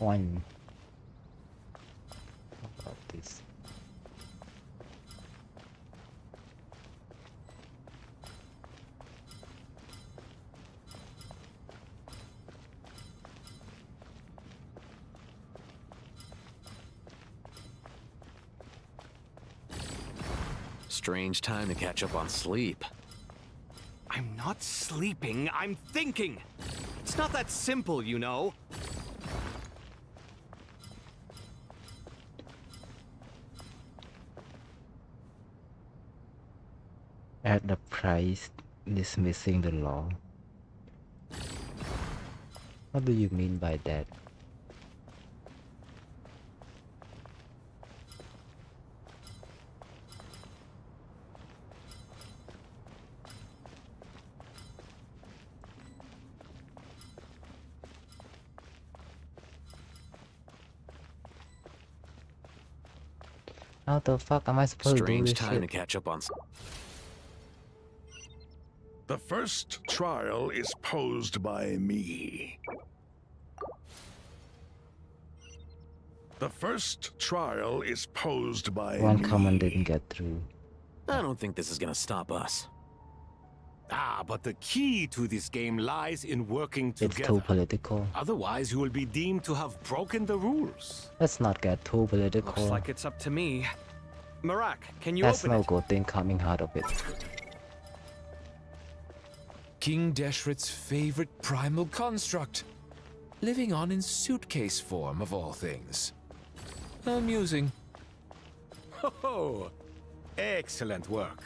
one. How about this? Strange time to catch up on sleep. I'm not sleeping, I'm thinking. It's not that simple, you know. At the price dismissing the law. What do you mean by that? How the fuck am I supposed to do Strange this time to shit? catch up on. The first trial is posed by me. The first trial is posed by One me. comment didn't get through. I don't think this is gonna stop us. Ah, but the key to this game lies in working It's together. too political. Otherwise, you will be deemed to have broken the rules. Let's not get too political. Looks like it's up to me. Marak, can you That's open no it? good thing coming out of it. King Deshret's favorite primal construct. Living on in suitcase form, of all things. Amusing. Oh, excellent work.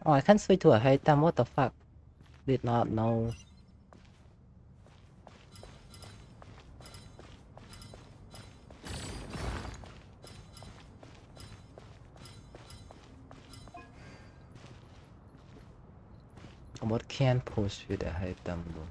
Oh, I can't switch to a high time. What the fuck? Did not know. What can push with a high time though?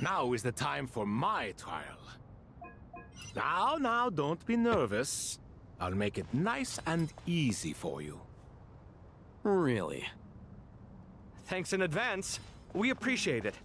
Now is the time for my trial. Now, don't be nervous. I'll make it nice and easy for you. Really? Thanks in advance. We appreciate it.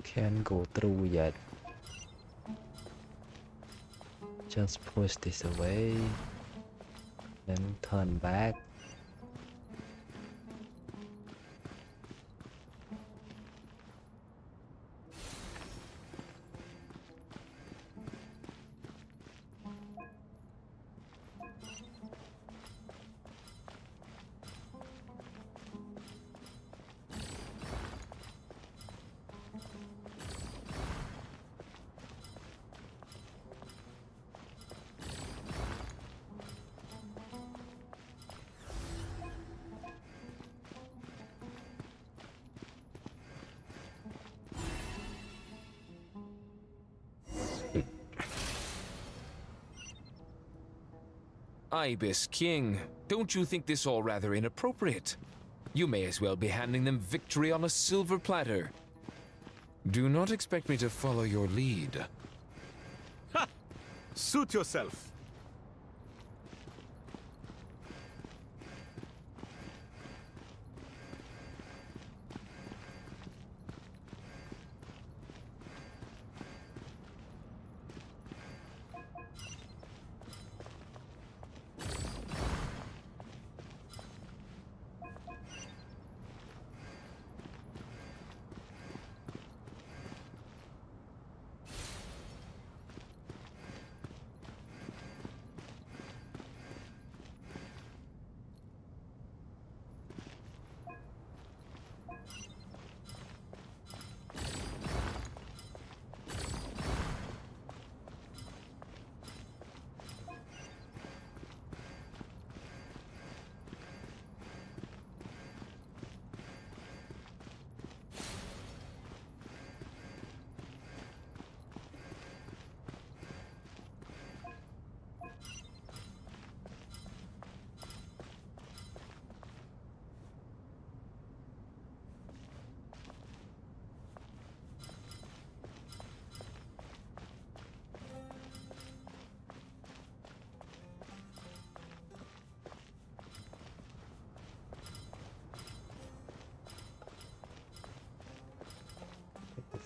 Can't go through yet. Just push this away, then turn back. Ibis King, don't you think this all rather inappropriate? You may as well be handing them victory on a silver platter. Do not expect me to follow your lead. Ha! Suit yourself.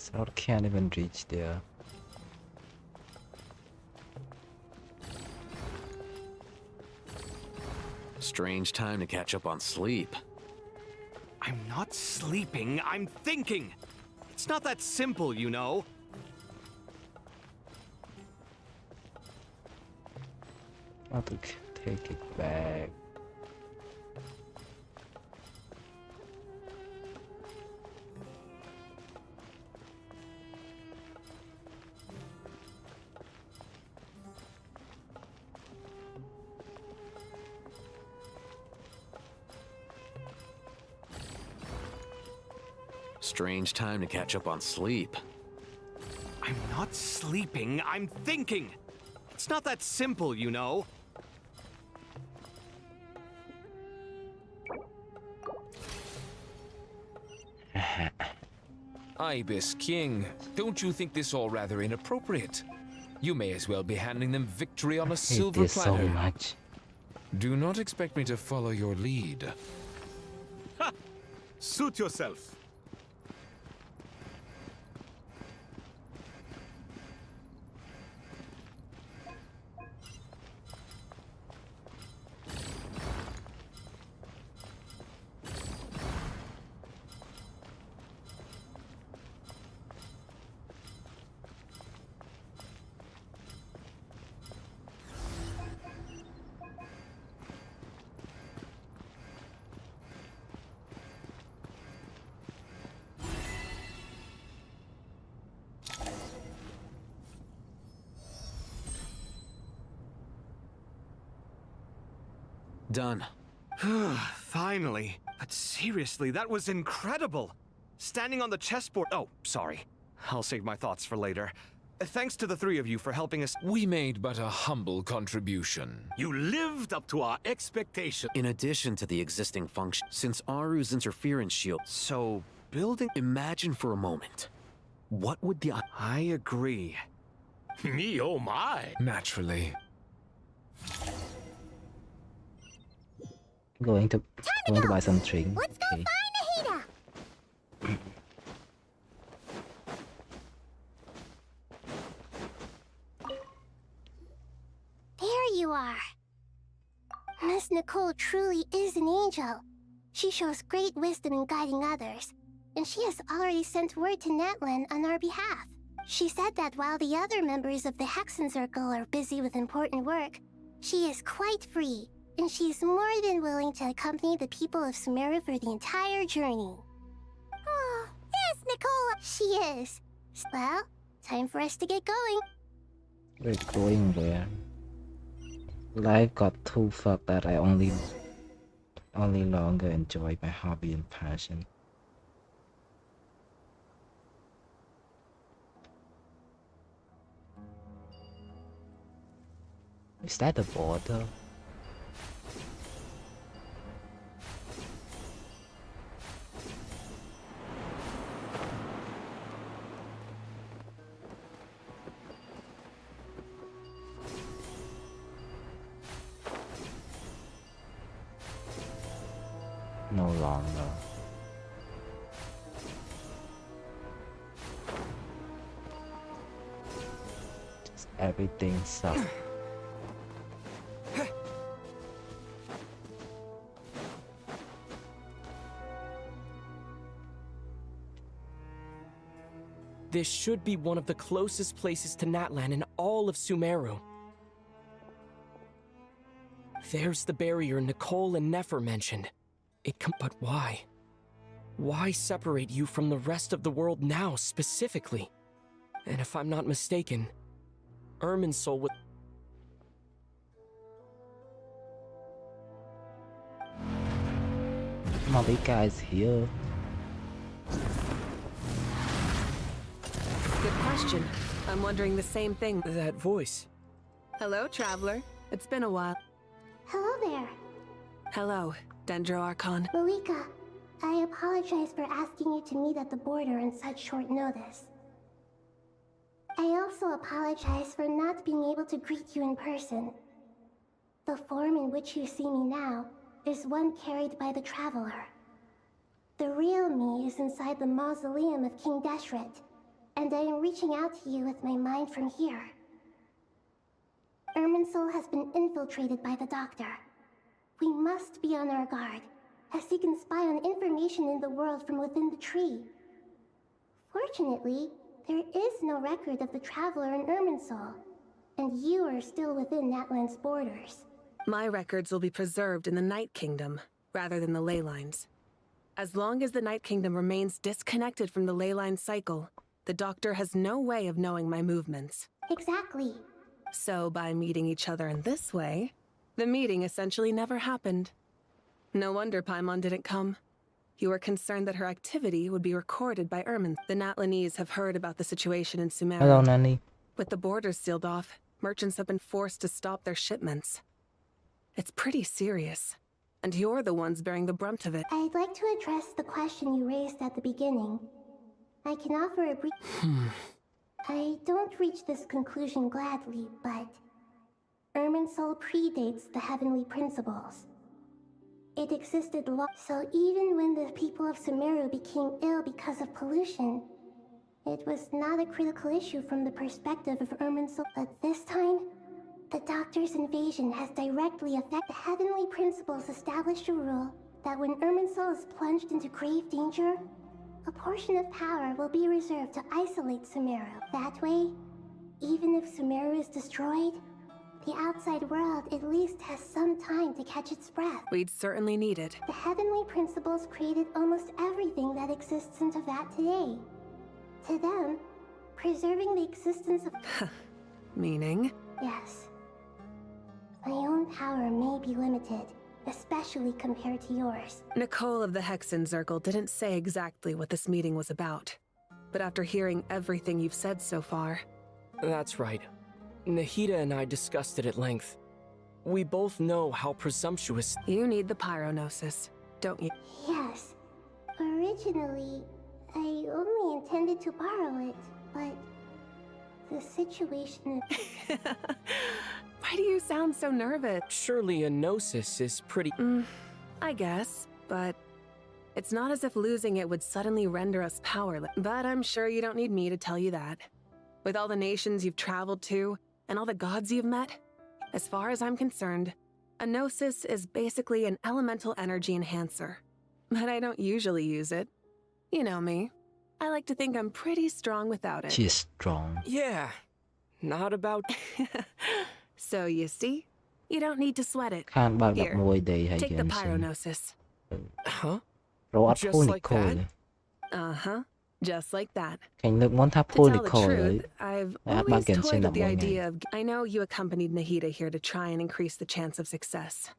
So I can't even reach there. Strange time to catch up on sleep. I'm not sleeping, I'm thinking! It's not that simple, you know. How to take it back. Strange time to catch up on sleep. I'm not sleeping, I'm thinking! It's not that simple, you know. Ibis King, don't you think this all rather inappropriate? You may as well be handing them victory on a silver this platter. so much. Do not expect me to follow your lead. Ha! Suit yourself. Done. Finally. But seriously, that was incredible. Standing on the chessboard. Oh, sorry. I'll save my thoughts for later. Thanks to the three of you for helping us. We made but a humble contribution. You lived up to our expectations. In addition to the existing function, since Aru's interference shield. So, building. Imagine for a moment. What would the. I agree. Me, oh my. Naturally. Going to buy some drink. Let's go Okay. find Nahida! There you are. Miss Nicole truly is an angel. She shows great wisdom in guiding others, and she has already sent word to Natlan on our behalf. She said that while the other members of the Hexen Circle are busy with important work, she is quite free, and she is more than willing to accompany the people of Sumeru for the entire journey. Oh, yes, Nicola! She is. Well, time for us to get going. We're going there. Life got too fucked that I only longer enjoy my hobby and passion. Is that the border? no longer. Just everything sucks. This should be one of the closest places to Natlan in all of Sumeru. There's the barrier Nicole and Nefer mentioned. But why? Why separate you from the rest of the world now, specifically? And if I'm not mistaken, Irminsul would... Malika is here. Good question. I'm wondering the same thing. That voice. Hello, traveler. It's been a while. Hello there. Hello, Dendro Archon. Malika, I apologize for asking you to meet at the border on such short notice. I also apologize for not being able to greet you in person. The form in which you see me now is one carried by the traveler. The real me is inside the mausoleum of King Deshret, and I am reaching out to you with my mind from here. Irminsul has been infiltrated by the Doctor. We must be on our guard, as he can spy on information in the world from within the tree. Fortunately, there is no record of the Traveler in Irminsul, and you are still within Natlan's borders. My records will be preserved in the Night Kingdom, rather than the ley lines. As long as the Night Kingdom remains disconnected from the ley line cycle, the Doctor has no way of knowing my movements. Exactly. So by meeting each other in this way, the meeting essentially never happened. No wonder Paimon didn't come. You were concerned that her activity would be recorded by Irmin. The Natlanese have heard about the situation in Sumeru. Hello, Nanny. With the borders sealed off, merchants have been forced to stop their shipments. It's pretty serious, and you're the ones bearing the brunt of it. I'd like to address the question you raised at the beginning. I can offer a brief... I don't reach this conclusion gladly, but... Irminsul predates the Heavenly Principles. It existed long, so even when the people of Sumeru became ill because of pollution, it was not a critical issue from the perspective of Irminsul. But this time, the Doctor's invasion has directly affected the Heavenly Principles. Established a rule that when Irminsul is plunged into grave danger, a portion of power will be reserved to isolate Sumeru. That way, even if Sumeru is destroyed, the outside world at least has some time to catch its breath. We'd certainly need it. The Heavenly Principles created almost everything that exists in Teyvat today. To them, preserving the existence of... Meaning? Yes. My own power may be limited, especially compared to yours. Nicole of the Hexen Circle didn't say exactly what this meeting was about. But after hearing everything you've said so far... That's right. Nahida and I discussed it at length. We both know how presumptuous... You need the Pyronosis, don't you? Yes. Originally, I only intended to borrow it, but... the situation... Why do you sound so nervous? Surely a Gnosis is pretty... I guess, but... It's not as if losing it would suddenly render us powerless. But I'm sure you don't need me to tell you that. With all the nations you've traveled to, and all the gods you've met, as far as I'm concerned, a Gnosis is basically an elemental energy enhancer. But I don't usually use it. You know me. I like to think I'm pretty strong without it. She's strong. Yeah. Not about... So you see? You don't need to sweat it. Can't buy Here, một day hay take the game Pyronosis. Huh? Just like that? Uh-huh. Just like that. Cảnh lực muốn thắp To hôn tell the Nicole truth, đấy. I've Đã always bargain toyed trên with the mỗi ngày. idea of... I know you accompanied Nahida here to try and increase the chance of success.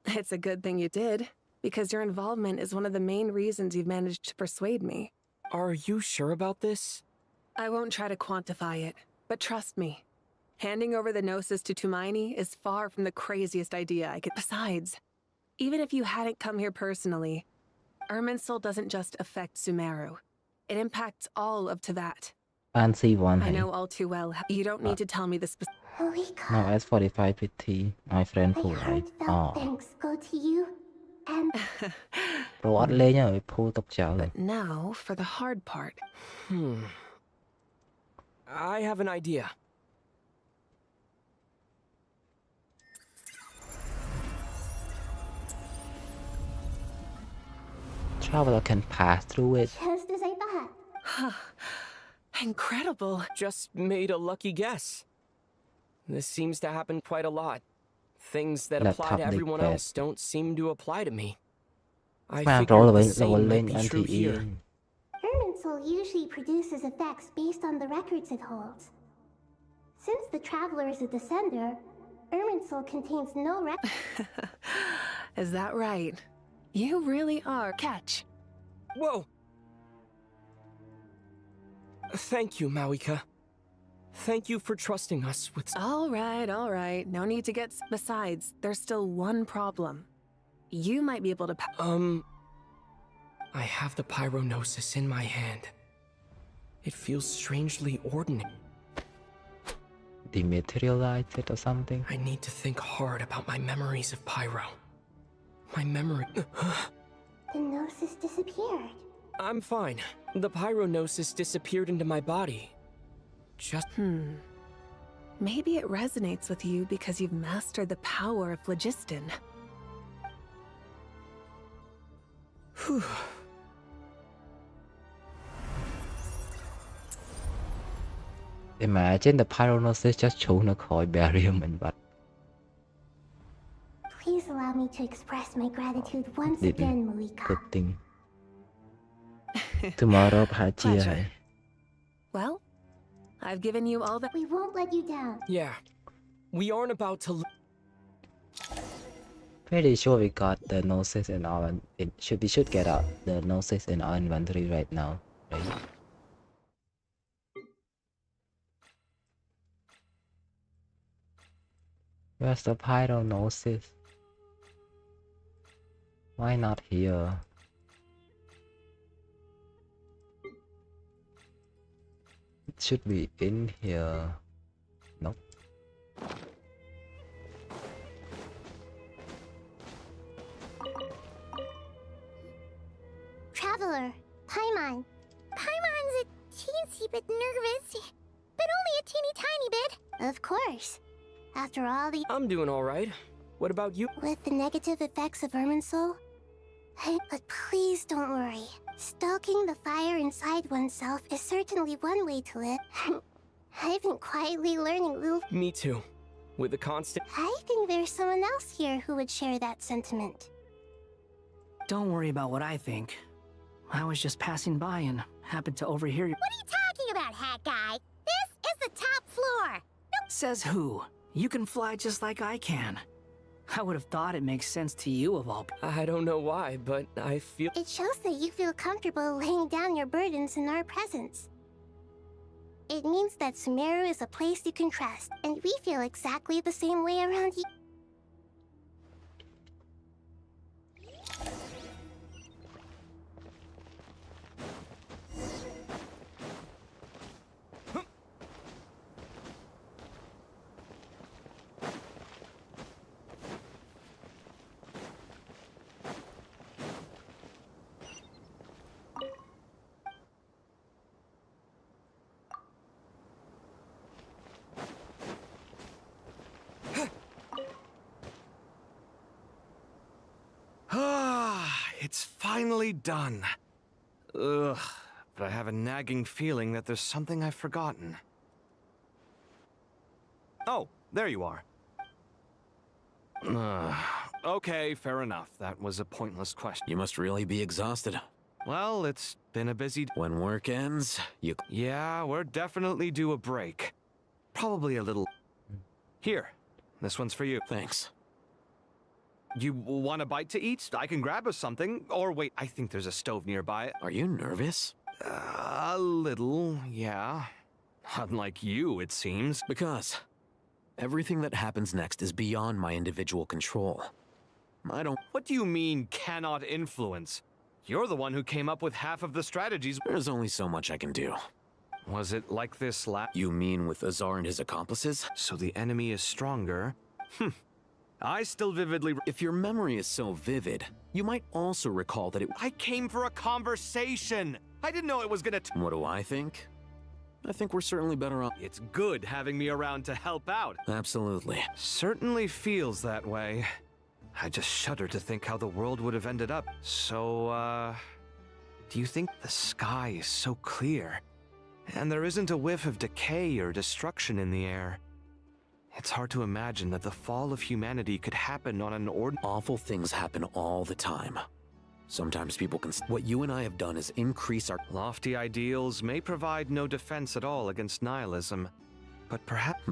It's a good thing you did, because your involvement is one of the main reasons you've managed to persuade me. Are you sure about this? I won't try to quantify it, but trust me. Handing over the Gnosis to Tumaini is far from the craziest idea I could... Besides, even if you hadn't come here personally, Irminsul doesn't just affect Sumeru. It impacts all of Teyvat. Fancy one I hay. know all too well. You don't need to tell me the specifics. Now S45 PT, my friend My who right? heartfelt thanks go to you, And ប្រវត្តិលេងហើយភូទុកចោលហើយ Now for the hard part. I have an idea. Traveler can pass through it. just as I thought. Incredible. Just made a lucky guess. This seems to happen quite a lot. Things that apply to everyone else don't seem to apply to me. I figured the same might be true here. Irminsul usually produces effects based on the records it holds. Since the Traveler is a descender, Irminsul contains no record. Is that right? You really are. Catch. Whoa! Thank you, Mawika. Thank you for trusting us with... All right. No need to get... Besides, there's still one problem. You might be able to... I have the Pyronosis in my hand. It feels strangely ordinary. Dematerialize it or something? I need to think hard about my memories of Pyro. My memory... The Gnosis disappeared. I'm fine. The Pyronosis disappeared into my body. Just... Maybe it resonates with you because you've mastered the power of phlogiston. Whew. Imagine the Pyronosis just choking a coil barium and what? Please allow me to express my gratitude once again, Malika. Good thing. Tomorrow, Pleasure. Well, I've given you all that... We won't let you down. Yeah. We aren't about to... Pretty sure we got the Gnosis in our... We should get out the Gnosis in our inventory right now, right? Where's the Pyronosis? Why not here? It should be in here. Nope. Traveler, Paimon. Paimon's a teensy bit nervous, but only a teeny tiny bit. Of course. After all the... I'm doing alright. What about you? With the negative effects of Irminsul? But please don't worry. Stoking the fire inside oneself is certainly one way to live. I've been quietly learning little... Me too. With the constant... I think there's someone else here who would share that sentiment. Don't worry about what I think. I was just passing by and happened to overhear you. What are you talking about, Hat Guy? This is the top floor. Says who? You can fly just like I can. I would have thought it makes sense to you of all... I don't know why, but I feel... It shows that you feel comfortable laying down your burdens in our presence. It means that Sumeru is a place you can trust, and we feel exactly the same way around you. It's finally done. Ugh, but I have a nagging feeling that there's something I've forgotten. Oh, there you are. Okay, fair enough. That was a pointless question. You must really be exhausted. Well, it's been a busy... When work ends, you... Yeah, we're definitely due a break. Probably a little... Here, this one's for you. Thanks. You want a bite to eat? I can grab us something. Or wait, I think there's a stove nearby. Are you nervous? A little, yeah. Unlike you, it seems. Because everything that happens next is beyond my individual control. I don't... What do you mean, cannot influence? You're the one who came up with half of the strategies. There's only so much I can do. Was it like this You mean with Azar and his accomplices? So the enemy is stronger? I still vividly. If your memory is so vivid, you might also recall that it. I came for a conversation! I didn't know it was gonna. What do I think? I think we're certainly better off. It's good having me around to help out. Absolutely. Certainly feels that way. I just shudder to think how the world would have ended up. So, do you think the sky is so clear? And there isn't a whiff of decay or destruction in the air. It's hard to imagine that the fall of humanity could happen on an Awful things happen all the time. Sometimes people can. What you and I have done is increase our. Lofty ideals may provide no defense at all against nihilism, but perhaps.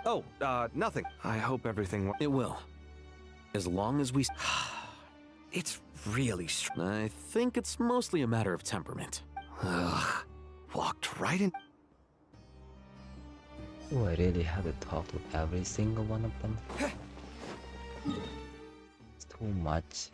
Oh, nothing. I hope everything. It will. As long as we. It's really. I think it's mostly a matter of temperament. Ugh. Walked right in. Do I really have to talk to every single one of them? It's too much.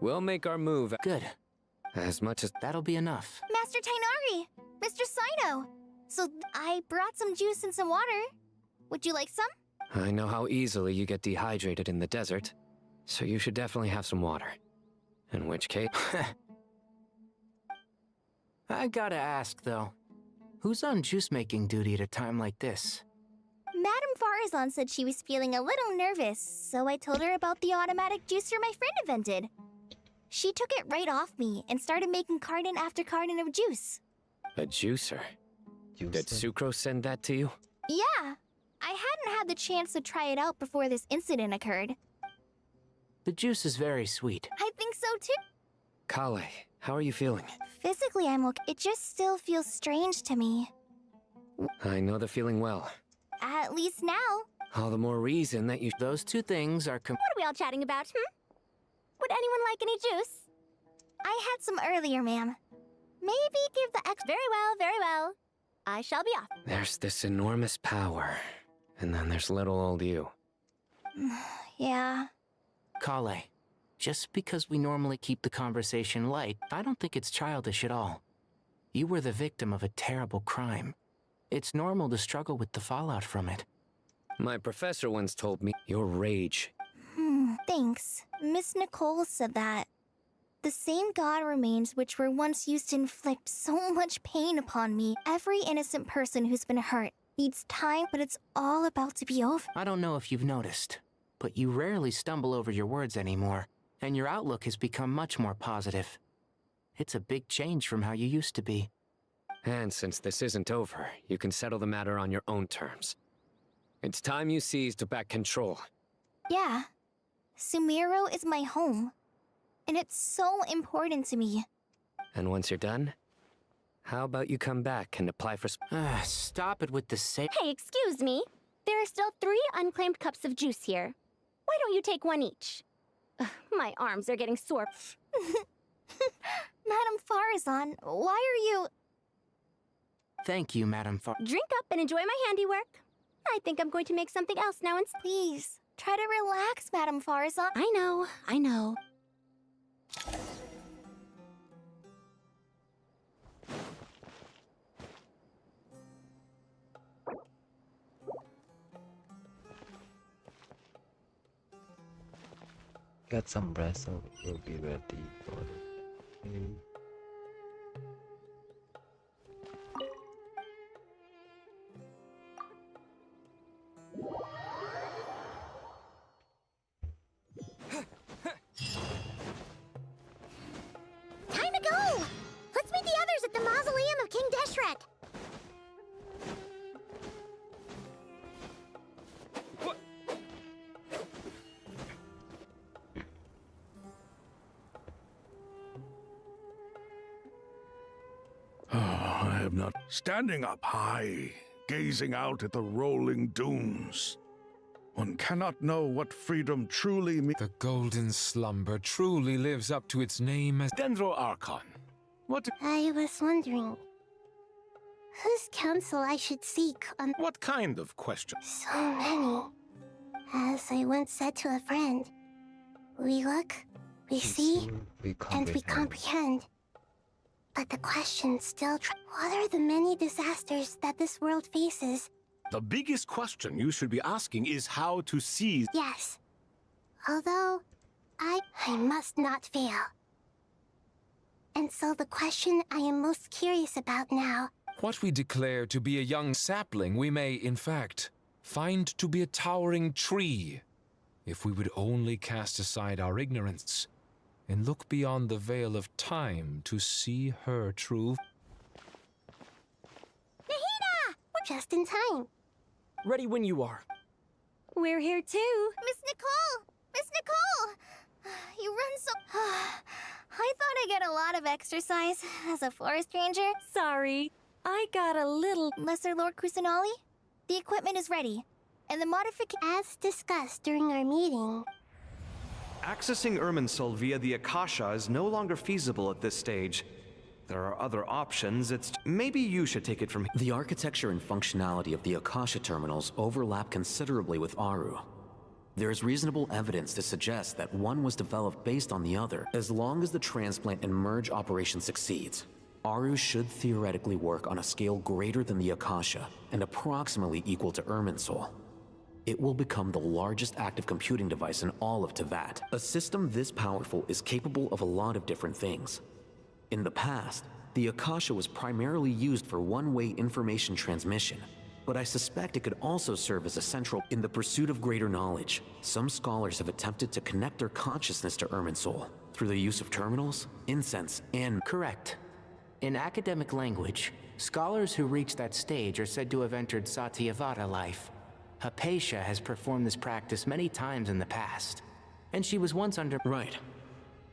We'll make our move. Good. As much as. That'll be enough. Master Tainari! Mr. Sino! So I brought some juice and some water. Would you like some? I know how easily you get dehydrated in the desert, so you should definitely have some water. In which case. I gotta ask, though. Who's on juice-making duty at a time like this? Madame Farazan said she was feeling a little nervous, so I told her about the automatic juicer my friend invented. She took it right off me and started making carton after carton of juice. A juicer? Did Sucrose send that to you? Yeah. I hadn't had the chance to try it out before this incident occurred. The juice is very sweet. I think so too. Kale, how are you feeling? Physically, I'm okay. It just still feels strange to me. I know the feeling well. At least now. All the more reason that you. Those two things are. What are we all chatting about, Would anyone like any juice? I had some earlier, ma'am. Maybe give the ex. Very well, very well. I shall be off. There's this enormous power, and then there's little old you. Yeah. Kale, just because we normally keep the conversation light, I don't think it's childish at all. You were the victim of a terrible crime. It's normal to struggle with the fallout from it. My professor once told me your rage. Thanks. Miss Nicole said that. The same god remains which were once used to inflict so much pain upon me. Every innocent person who's been hurt needs time, but it's all about to be over. I don't know if you've noticed, but you rarely stumble over your words anymore, and your outlook has become much more positive. It's a big change from how you used to be. And since this isn't over, you can settle the matter on your own terms. It's time you seized back control. Yeah. Sumeru is my home. And it's so important to me. And once you're done, how about you come back and apply for... Stop it with the same... Hey, excuse me. There are still 3 unclaimed cups of juice here. Why don't you take one each? Ugh, my arms are getting sore. Madame Farazan, why are you... Thank you, Madame Drink up and enjoy my handiwork. I think I'm going to make something else now and... Please, try to relax, Madame Farazan. I know. Get some rest so we'll be ready for the game. Time to go! Let's meet the others at the mausoleum of King Deshret. have not. Standing up high, gazing out at the rolling dunes. One cannot know what freedom truly means. The Golden Slumber truly lives up to its name as Dendro Archon. What? I was wondering whose counsel I should seek on. What kind of question? So many. As I once said to a friend, we look, we see, and we comprehend. But the question still what are the many disasters that this world faces? The biggest question you should be asking is how to seize. Yes. Although, I must not fail. And so the question I am most curious about now. what we declare to be a young sapling, we may, in fact, find to be a towering tree, if we would only cast aside our ignorance and look beyond the veil of time to see her true. Nahida! We're just in time. Ready when you are. We're here too. Miss Nicole! Miss Nicole! You run so... I thought I'd get a lot of exercise as a forest ranger. Sorry, I got a little... Lesser Lord Kusanali, the equipment is ready, and the modification... As discussed during our meeting, Accessing Irminsul via the Akasha is no longer feasible at this stage. There are other options, maybe you should take it from here. The architecture and functionality of the Akasha terminals overlap considerably with Aru. There is reasonable evidence to suggest that one was developed based on the other. As long as the transplant and merge operation succeeds, Aru should theoretically work on a scale greater than the Akasha and approximately equal to Irminsul. It will become the largest active computing device in all of Teyvat. A system this powerful is capable of a lot of different things. In the past, the Akasha was primarily used for one-way information transmission, but I suspect it could also serve as a central in the pursuit of greater knowledge. Some scholars have attempted to connect their consciousness to Irminsul through the use of terminals, incense, and... Correct. In academic language, scholars who reach that stage are said to have entered Satyavata life. Hypatia has performed this practice many times in the past, and she was once under... Right.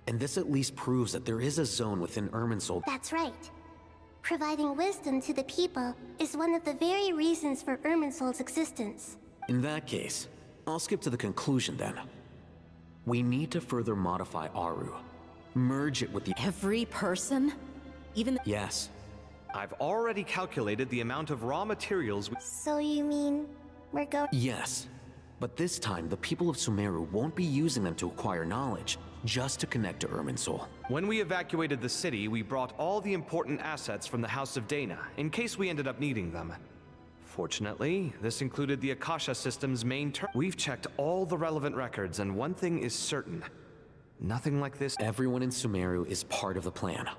And this at least proves that there is a zone within Irminsul. that's right. Providing wisdom to the people is one of the very reasons for Irminsul's existence. In that case, I'll skip to the conclusion then. We need to further modify Aru. Merge it with the... Every person? Even the... Yes. I've already calculated the amount of raw materials we... So you mean we're going... Yes. But this time, the people of Sumeru won't be using them to acquire knowledge, just to connect to Irminsul. When we evacuated the city, we brought all the important assets from the House of Dana, in case we ended up needing them. Fortunately, this included the Akasha system's main We've checked all the relevant records, and one thing is certain. Nothing like this... Everyone in Sumeru is part of the plan.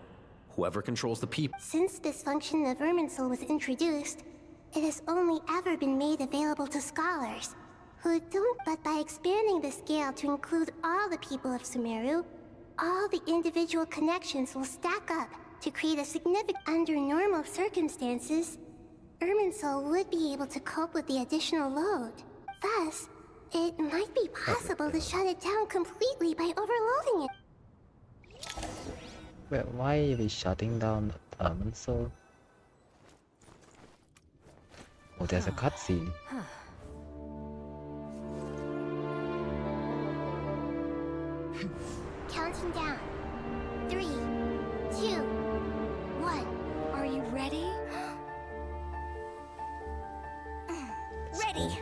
Whoever controls the people... Since this function of Irminsul was introduced, it has only ever been made available to scholars, who don't, but by expanding the scale to include all the people of Sumeru, all the individual connections will stack up to create a significant... Under normal circumstances, Irminsul would be able to cope with the additional load. Thus, it might be possible to shut it down completely by overloading it. Well, why are we shutting down the Irminsul? Oh, there's a cutscene. Counting down. 3, 2, 1. Are you ready? Ready.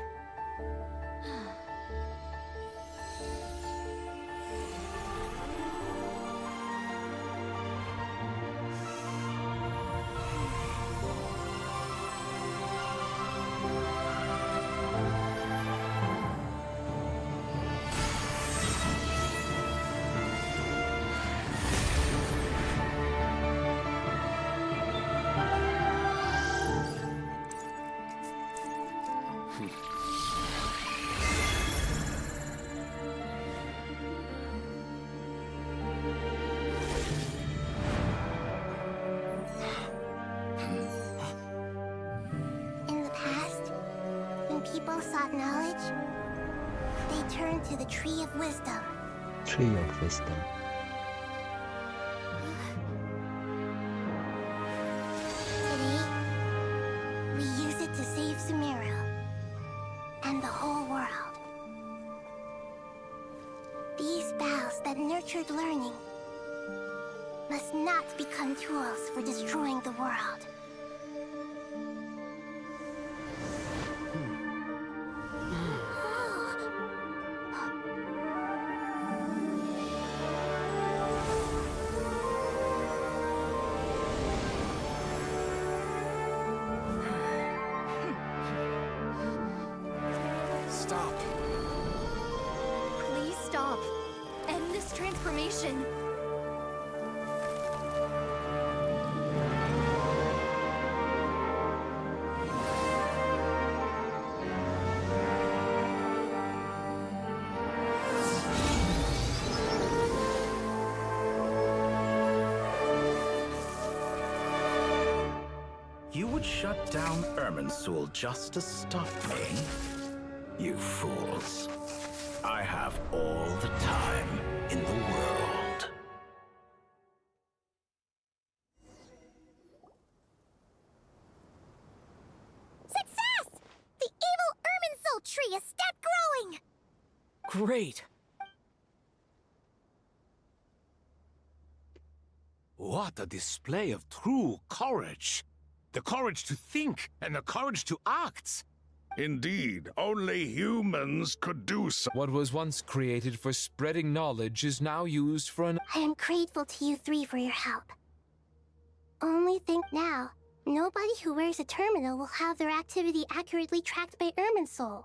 In the past, when people sought knowledge, they turned to the Tree of Wisdom. Tree of Wisdom. Today, structured learning must not become tools for destroying the world. Stop. Please stop. End this transformation. You would shut down Irminsul just to stop me? You fools. I have all the time in the world. Success! The evil Irminsul tree is step growing! Great! What a display of true courage! The courage to think and the courage to act! Indeed, only humans could do so. What was once created for spreading knowledge is now used for an... I am grateful to you three for your help. Only think now, nobody who wears a terminal will have their activity accurately tracked by Irminsul.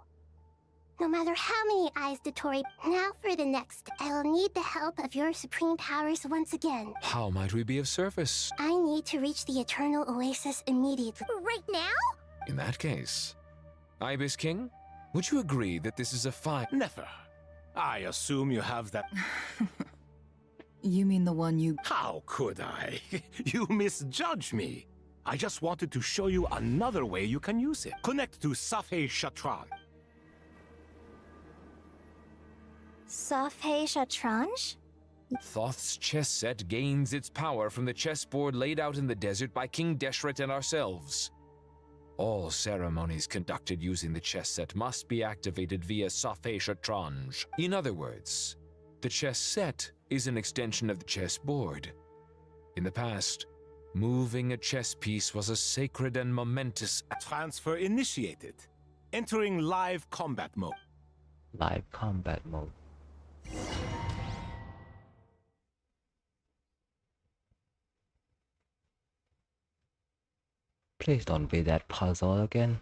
No matter how many eyes Dottore, now for the next, I will need the help of your supreme powers once again. How might we be of service? I need to reach the Eternal Oasis immediately. Right now? In that case, Ibis King, would you agree that this is a fine... Never. I assume you have that... You mean the one you... How could I? You misjudge me. I just wanted to show you another way you can use it. Connect to Safhei Shatran. Safhei Shatranj? Thoth's chess set gains its power from the chessboard laid out in the desert by King Deshret and ourselves. All ceremonies conducted using the chess set must be activated via Safhei Shatranj. In other words, the chess set is an extension of the chessboard. In the past, moving a chess piece was a sacred and momentous... Transfer initiated. Entering live combat mode. Live combat mode. Please don't be that puzzle again.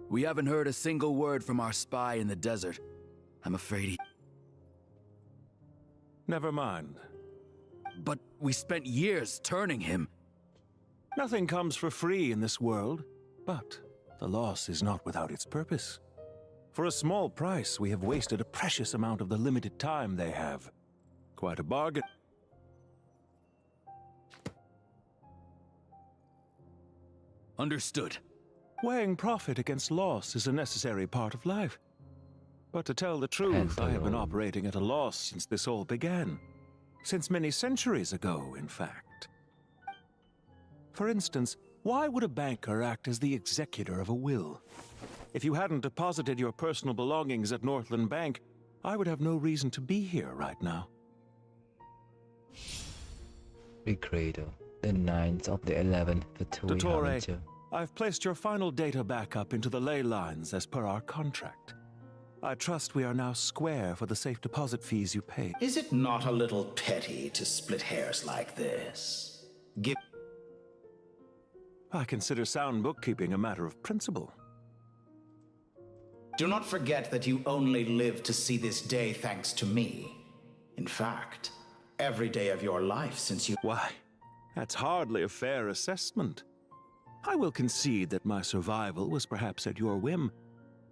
We haven't heard a single word from our spy in the desert. I'm afraid he... Never mind. But we spent years turning him. Nothing comes for free in this world, but the loss is not without its purpose. For a small price, we have wasted a precious amount of the limited time they have. Quite a bargain. Understood. Weighing profit against loss is a necessary part of life. But to tell the truth, I have been operating at a loss since this all began. Since many centuries ago, in fact. For instance, why would a banker act as the executor of a will? If you hadn't deposited your personal belongings at Northland Bank, I would have no reason to be here right now. Recreator, the 9th of the 11th for Dottore, I've placed your final data backup into the ley lines as per our contract. I trust we are now square for the safe deposit fees you paid. Is it not a little petty to split hairs like this? I consider sound bookkeeping a matter of principle. Do not forget that you only live to see this day thanks to me. In fact, every day of your life since you... Why, that's hardly a fair assessment. I will concede that my survival was perhaps at your whim,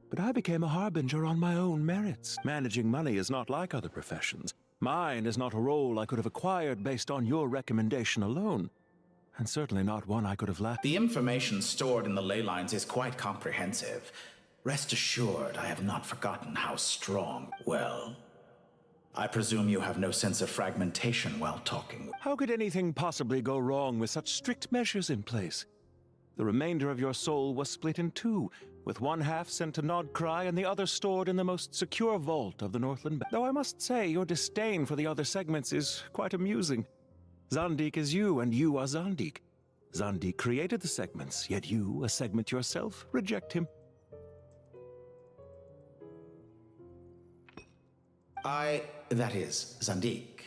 but I became a harbinger on my own merits. Managing money is not like other professions. Mine is not a role I could have acquired based on your recommendation alone, and certainly not one I could have left. The information stored in the ley lines is quite comprehensive. Rest assured, I have not forgotten how strong. Well, I presume you have no sense of fragmentation while talking. How could anything possibly go wrong with such strict measures in place? The remainder of your soul was split in two, with one half sent to Nodcry and the other stored in the most secure vault of the Northland. Though I must say, your disdain for the other segments is quite amusing. Zandik is you, and you are Zandik. Zandik created the segments, yet you, a segment yourself, reject him. That is, Zandik,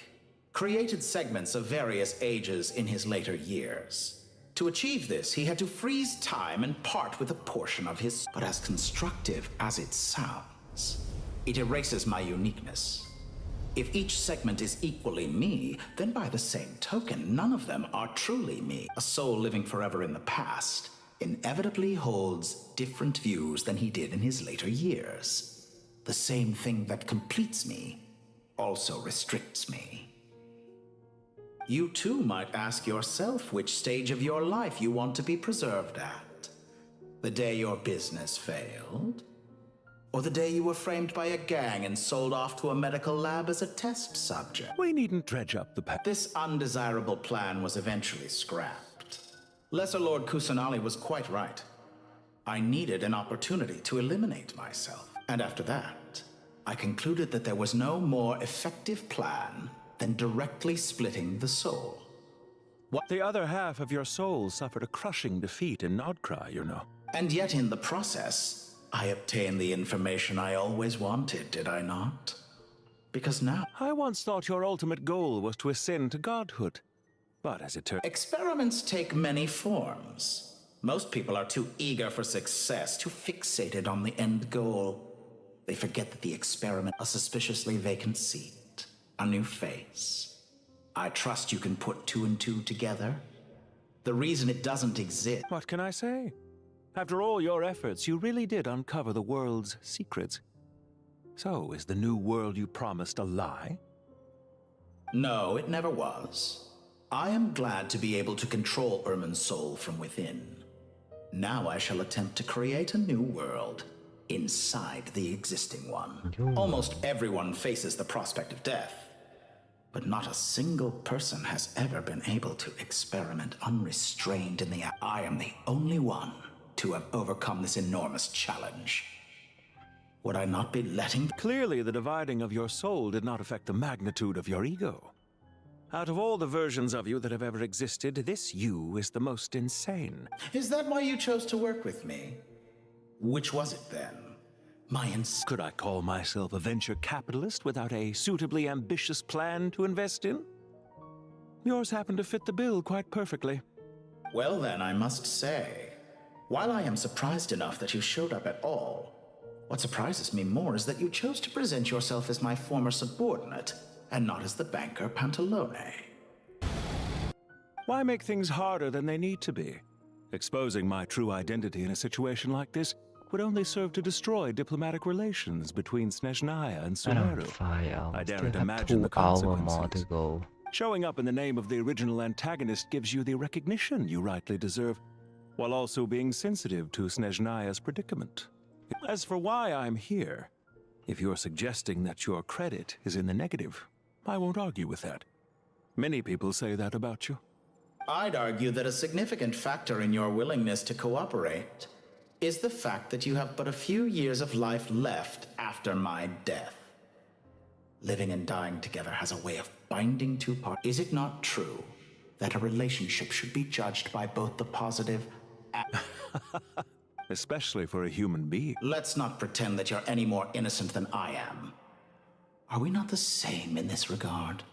created segments of various ages in his later years. To achieve this, he had to freeze time and part with a portion of his. But as constructive as it sounds, it erases my uniqueness. If each segment is equally me, then by the same token, none of them are truly me. A soul living forever in the past inevitably holds different views than he did in his later years. The same thing that completes me also restricts me. You too might ask yourself which stage of your life you want to be preserved at. The day your business failed? Or the day you were framed by a gang and sold off to a medical lab as a test subject? We needn't dredge up the past. This undesirable plan was eventually scrapped. Lesser Lord Kusanali was quite right. I needed an opportunity to eliminate myself. And after that, I concluded that there was no more effective plan than directly splitting the soul. What? The other half of your soul suffered a crushing defeat in Nodcry, you know. And yet in the process, I obtained the information I always wanted, did I not? Because now... I once thought your ultimate goal was to ascend to godhood. But as it turns... Experiments take many forms. Most people are too eager for success, too fixated on the end goal. They forget that the experiment, a suspiciously vacant seat, a new face. I trust you can put two and two together. The reason it doesn't exist... What can I say? After all your efforts, you really did uncover the world's secrets. So, is the new world you promised a lie? No, it never was. I am glad to be able to control Irmin's soul from within. Now I shall attempt to create a new world inside the existing one. Almost everyone faces the prospect of death, but not a single person has ever been able to experiment unrestrained in the... I am the only one to have overcome this enormous challenge. Would I not be letting... Clearly, the dividing of your soul did not affect the magnitude of your ego. Out of all the versions of you that have ever existed, this you is the most insane. Is that why you chose to work with me? Which was it then? Could I call myself a venture capitalist without a suitably ambitious plan to invest in? Yours happened to fit the bill quite perfectly. Well then, I must say, while I am surprised enough that you showed up at all, what surprises me more is that you chose to present yourself as my former subordinate, and not as the banker Pantalone. Why make things harder than they need to be? Exposing my true identity in a situation like this would only serve to destroy diplomatic relations between Snezhnaya and Sumeru. I daren't imagine the consequences. Showing up in the name of the original antagonist gives you the recognition you rightly deserve, while also being sensitive to Snezhnaya's predicament. As for why I'm here, if you're suggesting that your credit is in the negative, I won't argue with that. Many people say that about you. I'd argue that a significant factor in your willingness to cooperate is the fact that you have but a few years of life left after my death. Living and dying together has a way of binding two parties. Is it not true that a relationship should be judged by both the positive and... Especially for a human being. Let's not pretend that you're any more innocent than I am. Are we not the same in this regard?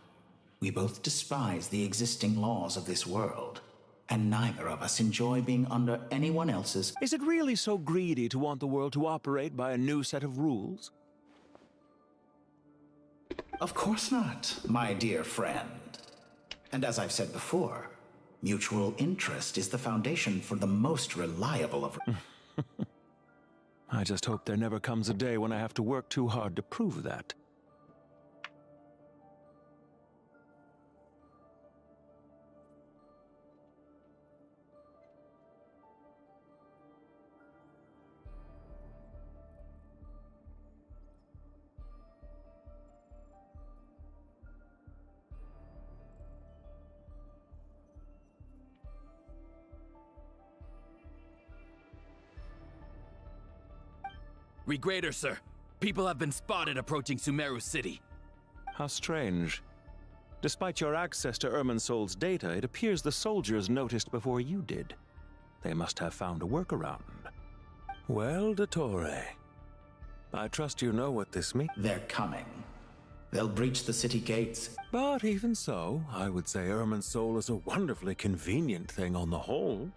We both despise the existing laws of this world, and neither of us enjoy being under anyone else's... Is it really so greedy to want the world to operate by a new set of rules? Of course not, my dear friend. And as I've said before, mutual interest is the foundation for the most reliable of... I just hope there never comes a day when I have to work too hard to prove that. Regrader, sir. People have been spotted approaching Sumeru City. How strange. Despite your access to Irminsol's data, it appears the soldiers noticed before you did. They must have found a workaround. Well, Dottore, I trust you know what this means. They're coming. They'll breach the city gates. But even so, I would say Irminsol is a wonderfully convenient thing on the whole.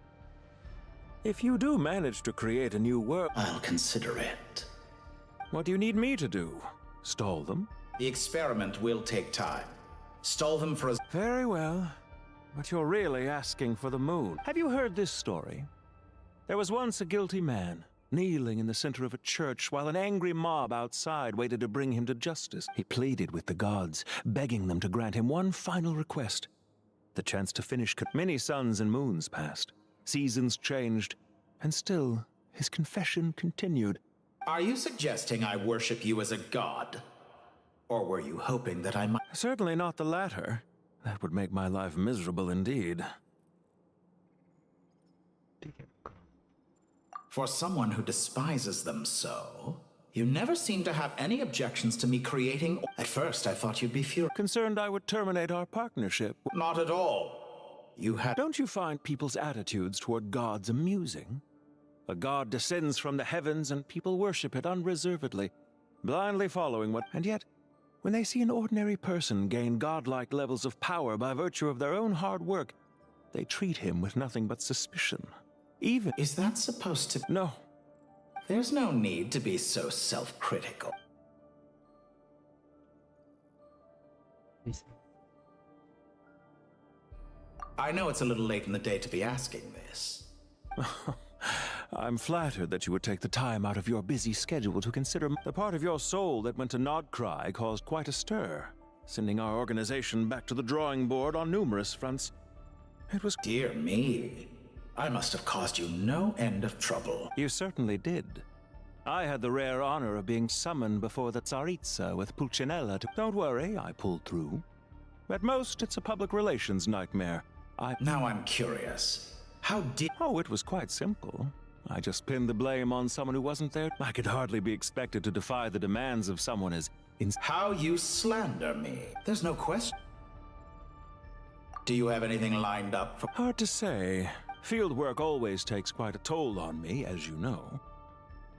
If you do manage to create a new world, I'll consider it. What do you need me to do? Stall them? The experiment will take time. Stall them for as— Very well. But you're really asking for the moon. Have you heard this story? There was once a guilty man, kneeling in the center of a church while an angry mob outside waited to bring him to justice. He pleaded with the gods, begging them to grant him one final request. The chance to finish. Many suns and moons passed. Seasons changed. And still, his confession continued. Are you suggesting I worship you as a god? Or were you hoping that I might— Certainly not the latter. That would make my life miserable indeed. For someone who despises them so, you never seem to have any objections to me creating— At first, I thought you'd be furious. Concerned I would terminate our partnership. Not at all. You had— Don't you find people's attitudes toward gods amusing? A god descends from the heavens and people worship it unreservedly, blindly following what— And yet, when they see an ordinary person gain godlike levels of power by virtue of their own hard work, they treat him with nothing but suspicion. Even— Is that supposed to— No. There's no need to be so self-critical. I know it's a little late in the day to be asking this. I'm flattered that you would take the time out of your busy schedule to consider. The part of your soul that went to Nodcry caused quite a stir, sending our organization back to the drawing board on numerous fronts. It was— Dear me. I must have caused you no end of trouble. You certainly did. I had the rare honor of being summoned before the Tsaritsa with Pulcinella to— Don't worry, I pulled through. At most, it's a public relations nightmare. Now I'm curious. How did— Oh, it was quite simple. I just pinned the blame on someone who wasn't there. I could hardly be expected to defy the demands of someone as— How you slander me. There's no question. Do you have anything lined up for— Hard to say. Field work always takes quite a toll on me, as you know.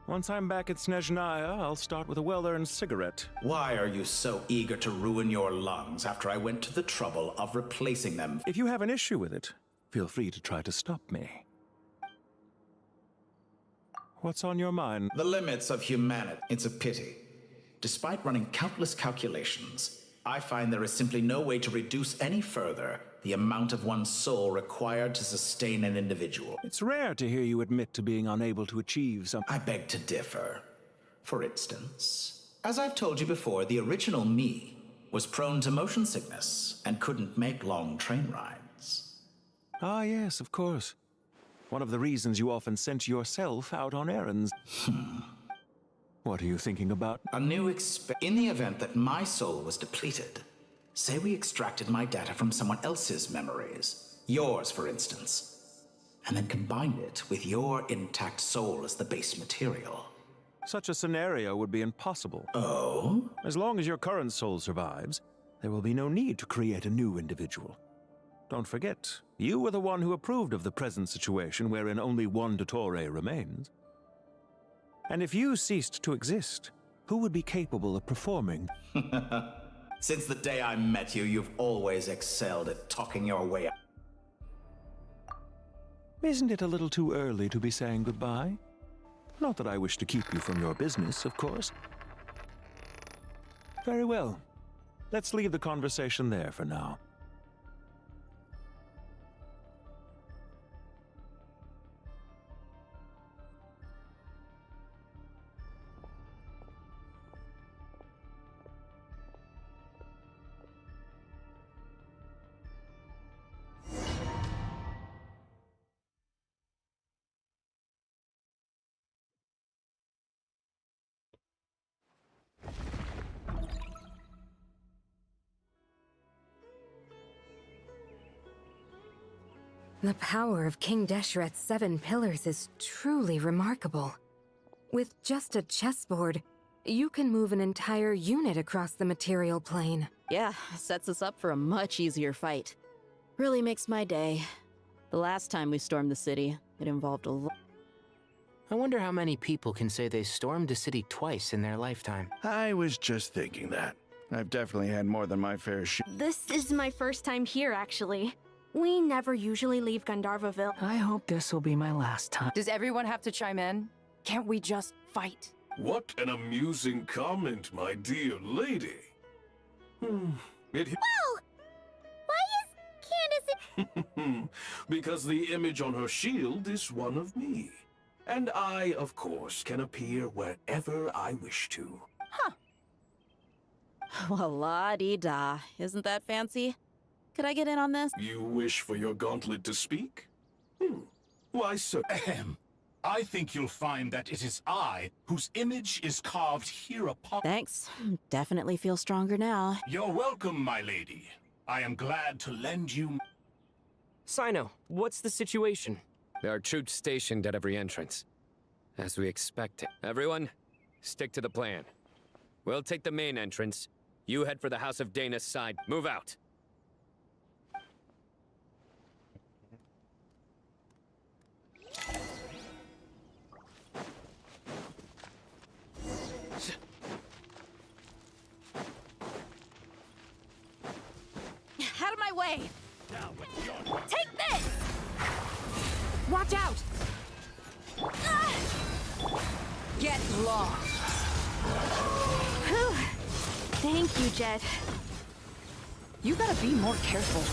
Once I'm back at Snezhnaya, I'll start with a well-earned cigarette. Why are you so eager to ruin your lungs after I went to the trouble of replacing them? If you have an issue with it, feel free to try to stop me. What's on your mind? The limits of humanity. It's a pity. Despite running countless calculations, I find there is simply no way to reduce any further the amount of one's soul required to sustain an individual. It's rare to hear you admit to being unable to achieve something. I beg to differ. For instance, as I've told you before, the original me was prone to motion sickness and couldn't make long train rides. Ah, yes, of course. One of the reasons you often sent yourself out on errands. What are you thinking about? A new in the event that my soul was depleted, say we extracted my data from someone else's memories, yours for instance, and then combined it with your intact soul as the base material. Such a scenario would be impossible. Oh? As long as your current soul survives, there will be no need to create a new individual. Don't forget, you were the one who approved of the present situation wherein only one Dottore remains. And if you ceased to exist, who would be capable of performing? Since the day I met you, you've always excelled at talking your way out. Isn't it a little too early to be saying goodbye? Not that I wish to keep you from your business, of course. Very well. Let's leave the conversation there for now. The power of King Deshret's 7 pillars is truly remarkable. With just a chessboard, you can move an entire unit across the material plane. Yeah, sets us up for a much easier fight. Really makes my day. The last time we stormed the city, it involved a lot. I wonder how many people can say they stormed a city twice in their lifetime. I was just thinking that. I've definitely had more than my fair share. This is my first time here, actually. We never usually leave Gandharvaville. I hope this will be my last time. Does everyone have to chime in? Can't we just fight? What an amusing comment, my dear lady. Whoa! Why is Candace... Because the image on her shield is one of me. And I, of course, can appear wherever I wish to. Well, la-dee-da. Isn't that fancy? Could I get in on this? You wish for your gauntlet to speak? Why, sir. Ahem. I think you'll find that it is I whose image is carved here upon... Thanks. Definitely feel stronger now. You're welcome, my lady. I am glad to lend you... Sino, what's the situation? There are troops stationed at every entrance. As we expected. Everyone, stick to the plan. We'll take the main entrance. You head for the House of Dana's side. Move out. Out of my way! Take this! Watch out! Get lost! Whew. Thank you, Jet. You gotta be more careful.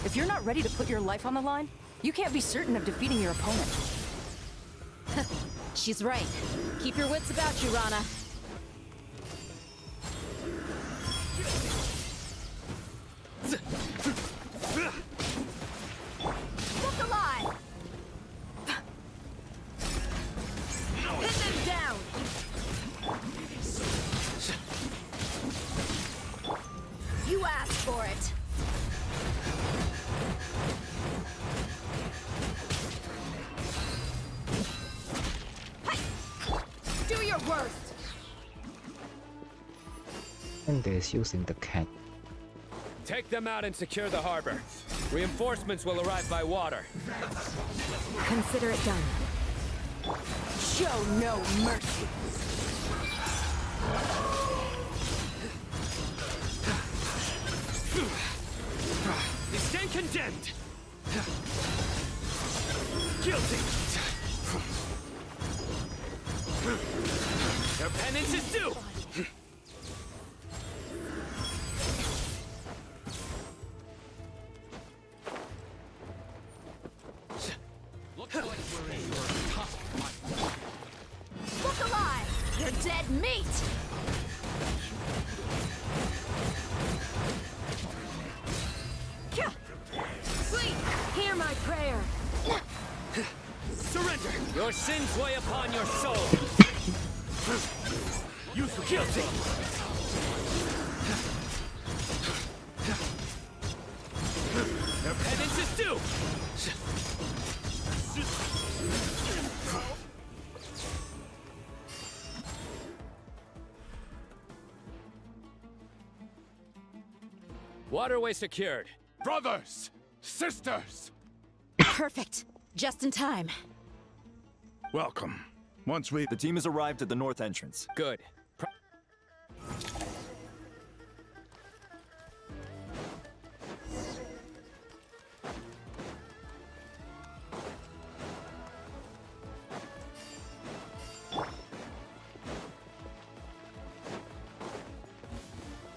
If you're not ready to put your life on the line, you can't be certain of defeating your opponent. She's right. Keep your wits about you, Rana. Look alive! Hit them down! You asked for it. Do your worst. And there's using the cat. Take them out and secure the harbor. Reinforcements will arrive by water. Consider it done. Show no mercy. You stand condemned! Guilty! Their penance is due! Looks like we're in your top. Look alive! You're dead meat! Sleep! Hear my prayer! Surrender! Your sins weigh upon your soul! You guilty! Their penance is due! Waterway secured. Brothers! Sisters! Perfect. Just in time. Welcome. Once we... The team has arrived at the north entrance. Good.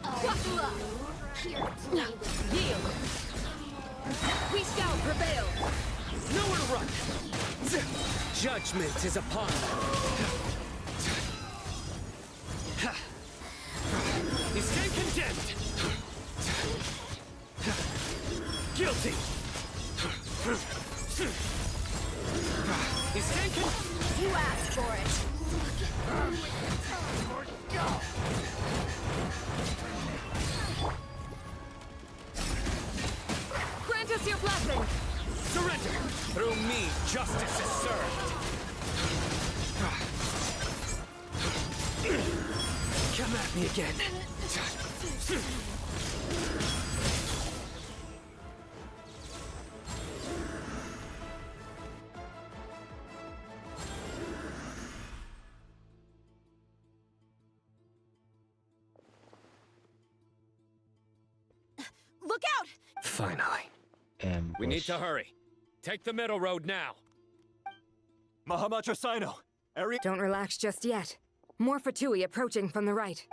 Buckle up! Yield! We shall prevail! Nowhere to run! Judgment is upon them! You stand condemned! Guilty! You stand condemned! You asked for it! Grant us your blessing! Surrender! Through me, justice is served! Come at me again. Look out! Finally. Ambush. We need to hurry. Take the middle road now. Mahamatra Sino! Area. Don't relax just yet. More Fatui approaching from the right.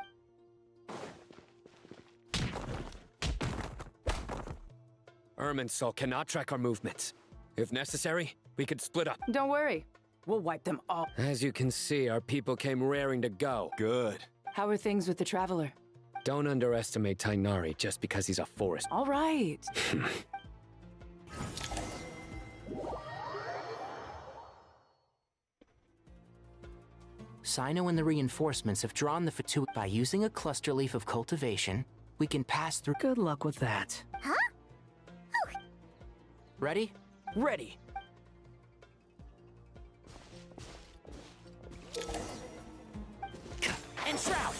Irminsul cannot track our movements. If necessary, we could split up. Don't worry. We'll wipe them all. As you can see, our people came raring to go. Good. How are things with the Traveler? Don't underestimate Tainari just because he's a forest. All right. Sino and the reinforcements have drawn the Fatui. By using a cluster leaf of cultivation, we can pass through. Good luck with that. Huh? Ready? Ready. And shroud!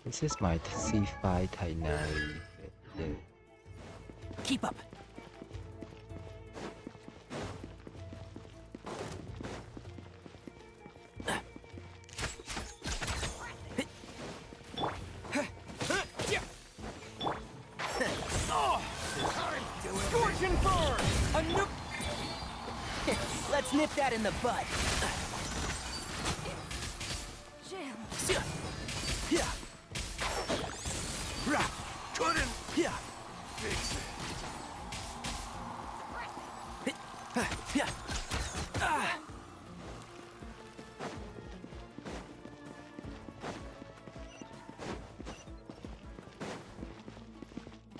This is my C5 Tainari. Keep up. Scorching burn! A nuke! Let's nip that in the bud. Couldn't fix it.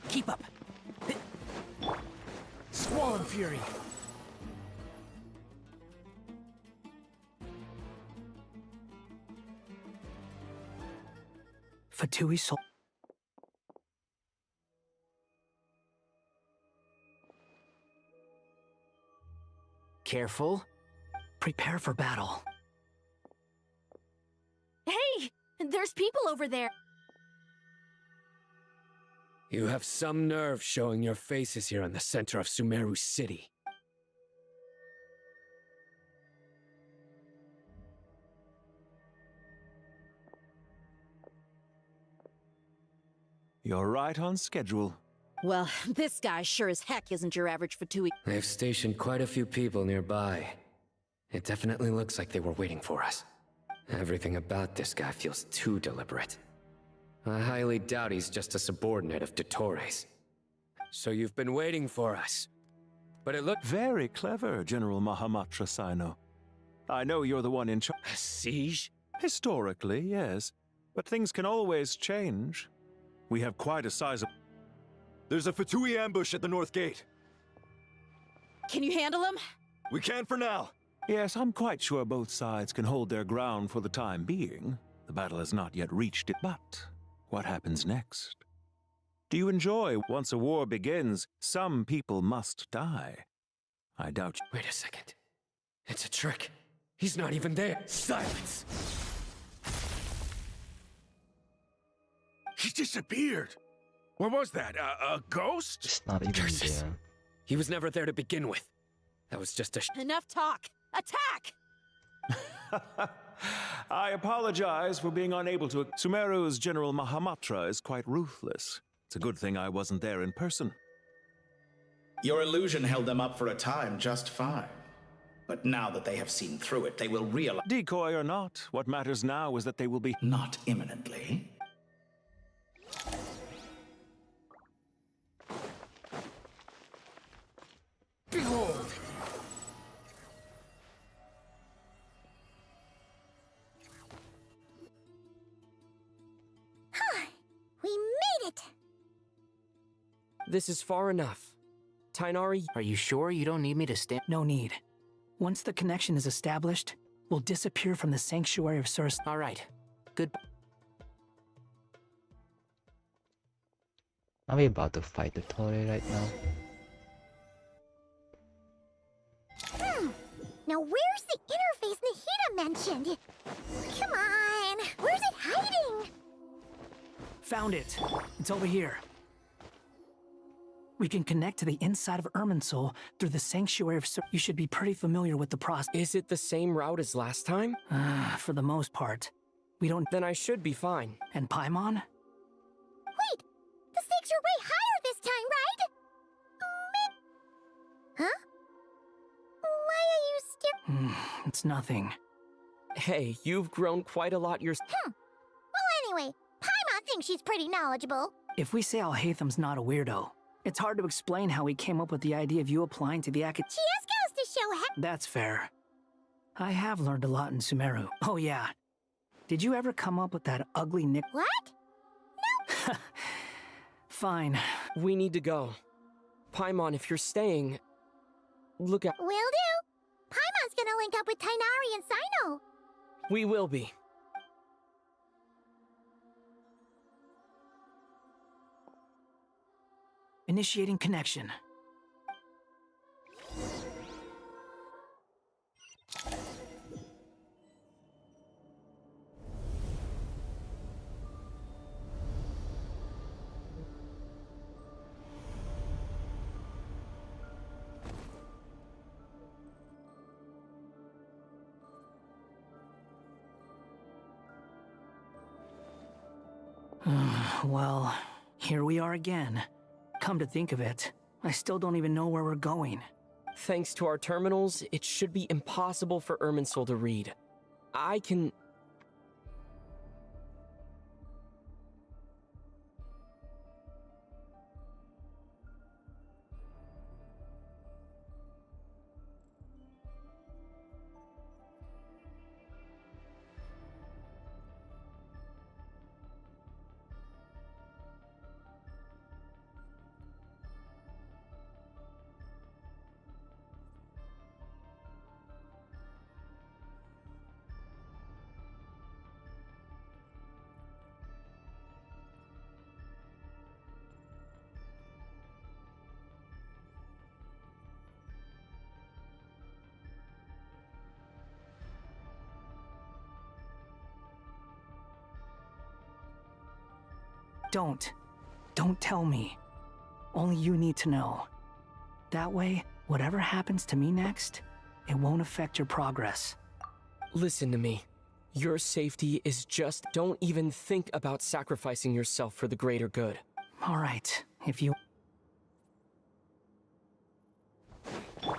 Keep up. Squall and Fury. Fatui Sol. Careful. Prepare for battle. Hey! There's people over there. You have some nerve showing your faces here in the center of Sumeru City. You're right on schedule. Well, this guy sure as heck isn't your average Fatui. They've stationed quite a few people nearby. It definitely looks like they were waiting for us. Everything about this guy feels too deliberate. I highly doubt he's just a subordinate of Dottores. So you've been waiting for us. But it looked Very clever, General Mahamatra Sino. I know you're the one in charge. a siege? Historically, yes. But things can always change. We have quite a sizable... There's a Fatui ambush at the north gate. Can you handle him? We can for now. Yes, I'm quite sure both sides can hold their ground for the time being. The battle has not yet reached it. But what happens next? Do you enjoy once a war begins, some people must die? I doubt you. Wait a second. It's a trick. He's not even there. Silence! He disappeared. What was that? A ghost? It's not even Curses. there. He was never there to begin with. That was just a Enough talk. Attack! I apologize for being unable to. Sumeru's General Mahamatra is quite ruthless. It's a good thing I wasn't there in person. Your illusion held them up for a time just fine. But now that they have seen through it, they will realize... Decoy or not, what matters now is that they will be... Not imminently. Behold! This is far enough. Tainari... Are you sure you don't need me to stand? No need. Once the connection is established, we'll disappear from the Sanctuary of Source. All right. Good. Are we about to fight the Torii right now? Now where's the interface Nahida mentioned? Come on, where's it hiding? Found it. It's over here. We can connect to the inside of Irminsul through the Sanctuary of You should be pretty familiar with the process. Is it the same route as last time? For the most part. We don't... Then I should be fine. And Paimon? Wait! The stakes are way higher this time, right? Huh? Why are you still... It's nothing. Hey, you've grown quite a lot yourself. Well, anyway, Paimon thinks she's pretty knowledgeable. If we say Alhaitham's not a weirdo, it's hard to explain how he came up with the idea of you applying to the She just goes to show That's fair. I have learned a lot in Sumeru. Oh yeah. Did you ever come up with that ugly nick- What? Nope. Fine. We need to go. Paimon, if you're staying... Look out. Will do. Paimon's gonna link up with Tainari and Sino. We will be. Initiating connection. Well, here we are again. Come to think of it, I still don't even know where we're going. Thanks to our terminals, it should be impossible for Irminsul to read. I can... Don't tell me. Only you need to know. That way, whatever happens to me next, it won't affect your progress. Listen to me. Your safety is just... Don't even think about sacrificing yourself for the greater good. All right, if you... The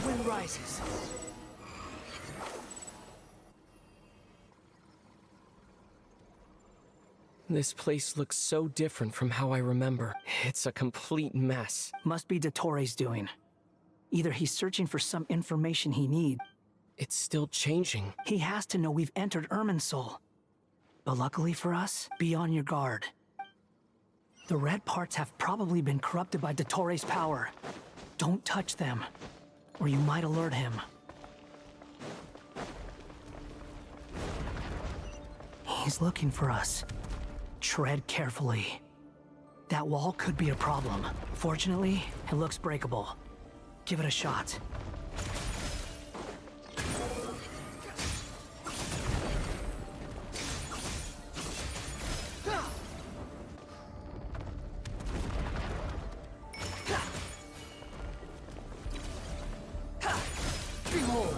wind rises. This place looks so different from how I remember. It's a complete mess. Must be Dottoro's doing. Either he's searching for some information he needs. It's still changing. He has to know we've entered Irminsul. But luckily for us, be on your guard. The red parts have probably been corrupted by Dottoro's power. Don't touch them, or you might alert him. He's looking for us. Tread carefully. That wall could be a problem. Fortunately, it looks breakable. Give it a shot. Behold!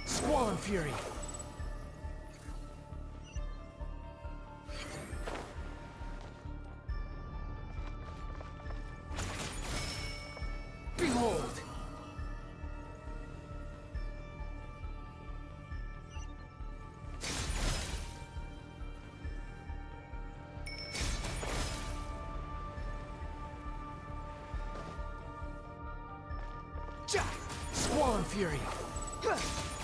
Squall Fury! Behold! Squall and Fury.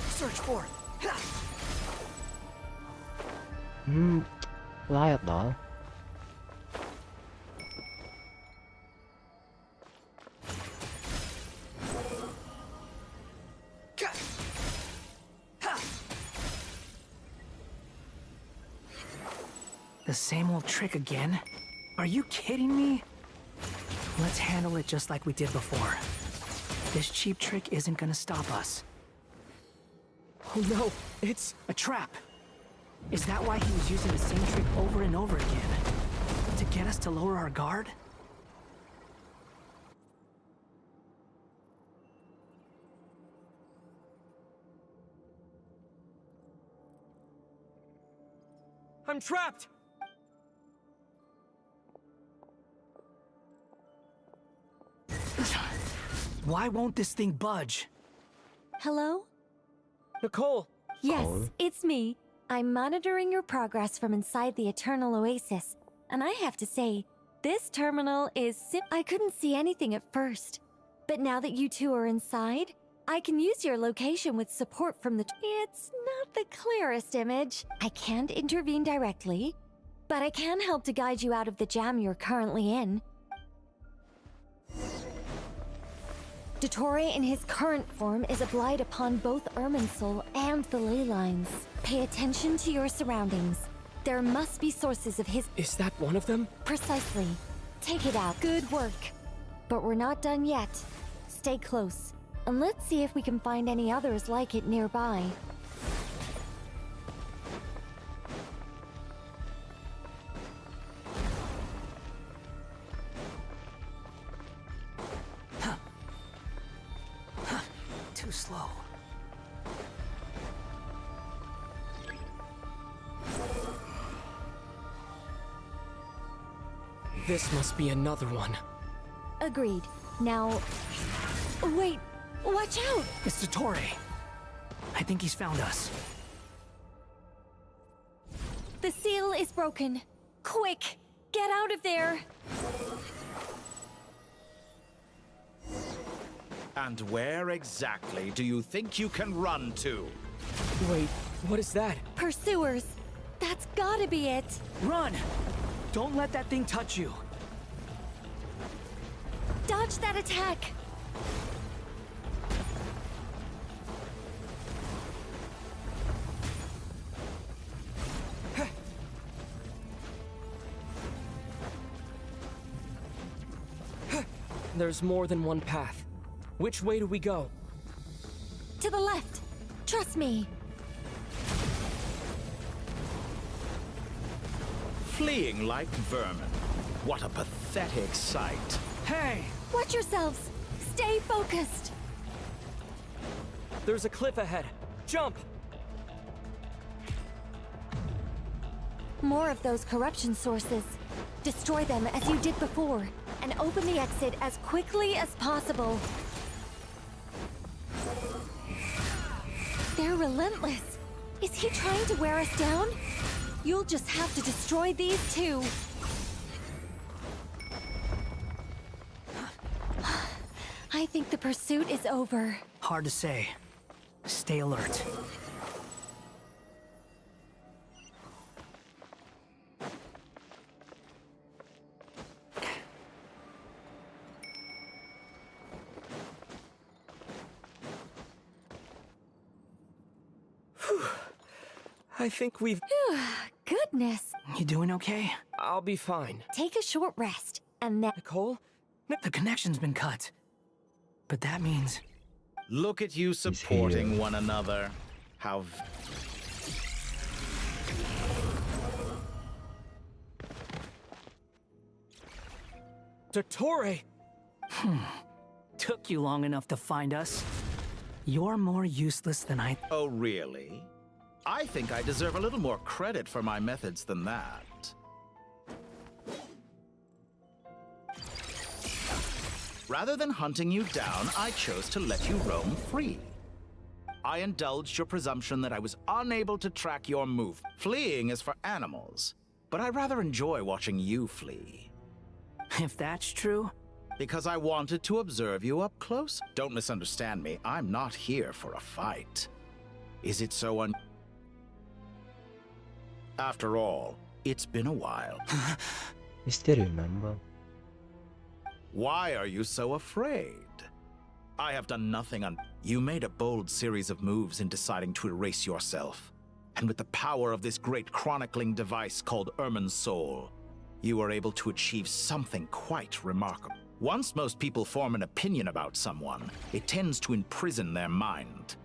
Search for it. ไล่ออกเหรอ The same old trick again? Are you kidding me? Let's handle it just like we did before. This cheap trick isn't gonna stop us. Oh no, it's a trap. Is that why he was using the same trick over and over again? To get us to lower our guard? I'm trapped! Why won't this thing budge? Hello? Nicole! Yes, it's me. I'm monitoring your progress from inside the Eternal Oasis. And I have to say, this terminal is I couldn't see anything at first. But now that you two are inside, I can use your location with support from the... It's not the clearest image. I can't intervene directly, but I can help to guide you out of the jam you're currently in. Dottore in his current form is a blight upon both Irminsul and the ley lines. Pay attention to your surroundings. There must be sources of his... Is that one of them? Precisely. Take it out. Good work. But we're not done yet. Stay close. And let's see if we can find any others like it nearby. Too slow. This must be another one. Agreed. Now... Wait! Watch out! It's Dottore. I think he's found us. The seal is broken. Quick! Get out of there! And where exactly do you think you can run to? Wait, what is that? Pursuers! That's gotta be it! Run! Don't let that thing touch you! Dodge that attack! There's more than one path. Which way do we go? To the left! Trust me! Fleeing like vermin. What a pathetic sight. Hey! Watch yourselves! Stay focused! There's a cliff ahead. Jump! More of those corruption sources. Destroy them as you did before, and open the exit as quickly as possible. They're relentless. Is he trying to wear us down? You'll just have to destroy these too. I think the pursuit is over. Hard to say. Stay alert. I think we've... Goodness. You doing okay? I'll be fine. Take a short rest, and then... Nicole? The connection's been cut. But that means... Look at you supporting one another. How... Dottore! Took you long enough to find us. You're more useless than I... Oh, really? I think I deserve a little more credit for my methods than that. Rather than hunting you down, I chose to let you roam free. I indulged your presumption that I was unable to track your move. Fleeing is for animals, but I rather enjoy watching you flee. If that's true, Because I wanted to observe you up close. Don't misunderstand me. I'm not here for a fight. Is it so After all, it's been a while. You still remember? Why are you so afraid? I have done nothing You made a bold series of moves in deciding to erase yourself. And with the power of this great chronicling device called Irminsul, you were able to achieve something quite remarkable. Once most people form an opinion about someone, it tends to imprison their mind.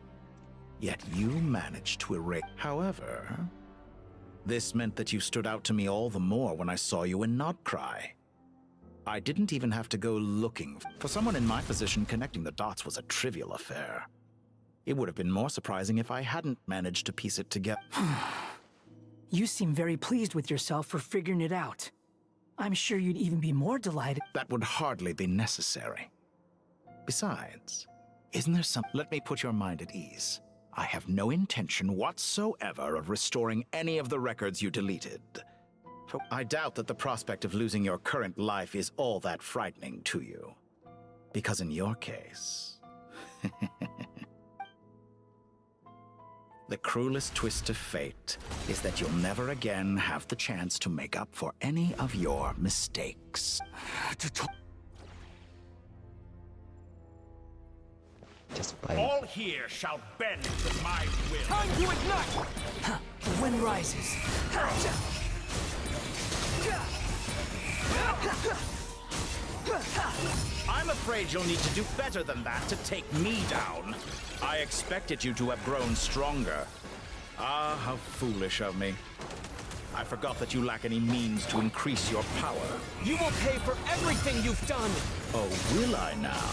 Yet you managed to erase. However, this meant that you stood out to me all the more when I saw you in Nodcry. I didn't even have to go looking. For someone in my position, connecting the dots was a trivial affair. It would have been more surprising if I hadn't managed to piece it together. You seem very pleased with yourself for figuring it out. I'm sure you'd even be more delighted. That would hardly be necessary. Besides, isn't there some... Let me put your mind at ease. I have no intention whatsoever of restoring any of the records you deleted. I doubt that the prospect of losing your current life is all that frightening to you. Because in your case... the cruelest twist of fate is that you'll never again have the chance to make up for any of your mistakes. Just by... All here shall bend to my will. Time to ignite! The wind rises. I'm afraid you'll need to do better than that to take me down. I expected you to have grown stronger. Ah, how foolish of me. I forgot that you lack any means to increase your power. You will pay for everything you've done! Oh, will I now?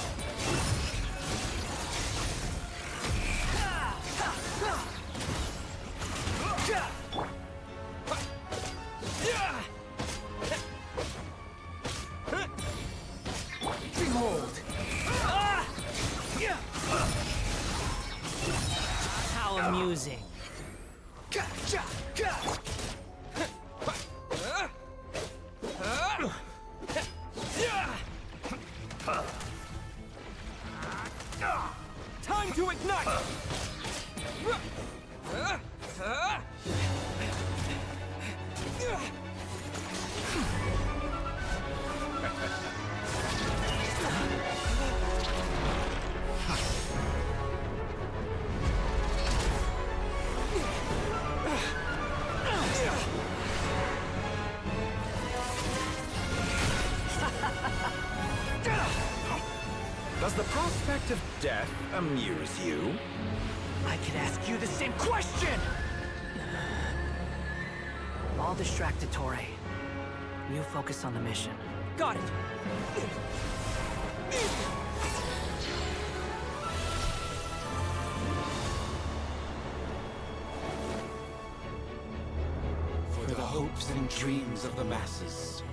Behold! How amusing. Time to ignite! Does the prospect of death amuse you? I could ask you the same question! I'll distract Ettore. You focus on the mission. Got it! For the hopes and dreams of the masses.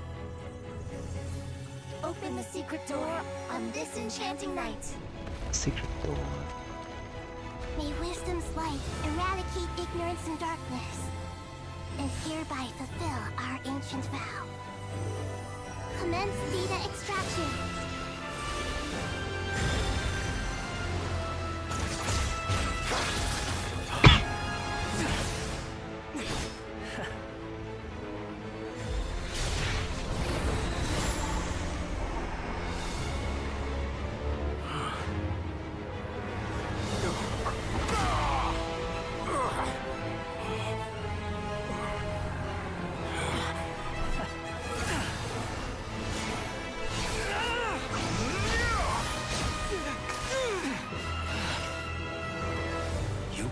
Open the secret door on this enchanting night. Secret door. May wisdom's light eradicate ignorance and darkness, and hereby fulfill our ancient vow. Commence data extraction.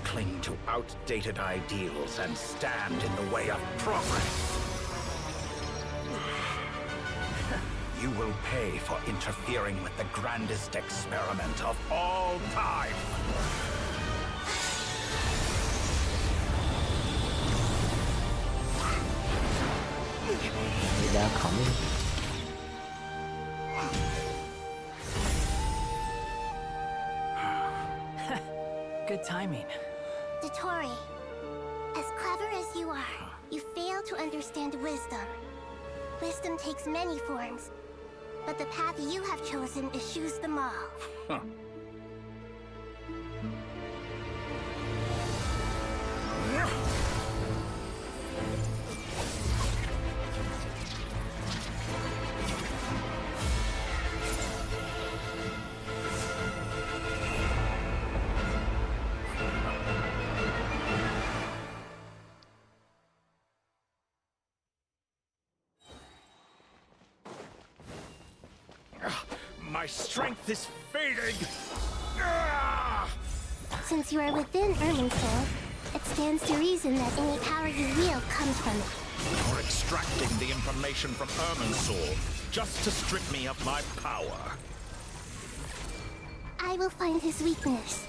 Cling to outdated ideals and stand in the way of progress. You will pay for interfering with the grandest experiment of all time. They're coming. Good timing. Ettore, as clever as you are, you fail to understand wisdom. Wisdom takes many forms, But the path you have chosen eschews them all. Huh. My strength is fading! Since you are within Irminsul, it stands to reason that any power you wield comes from it. You're extracting the information from Irminsul just to strip me of my power. I will find his weakness.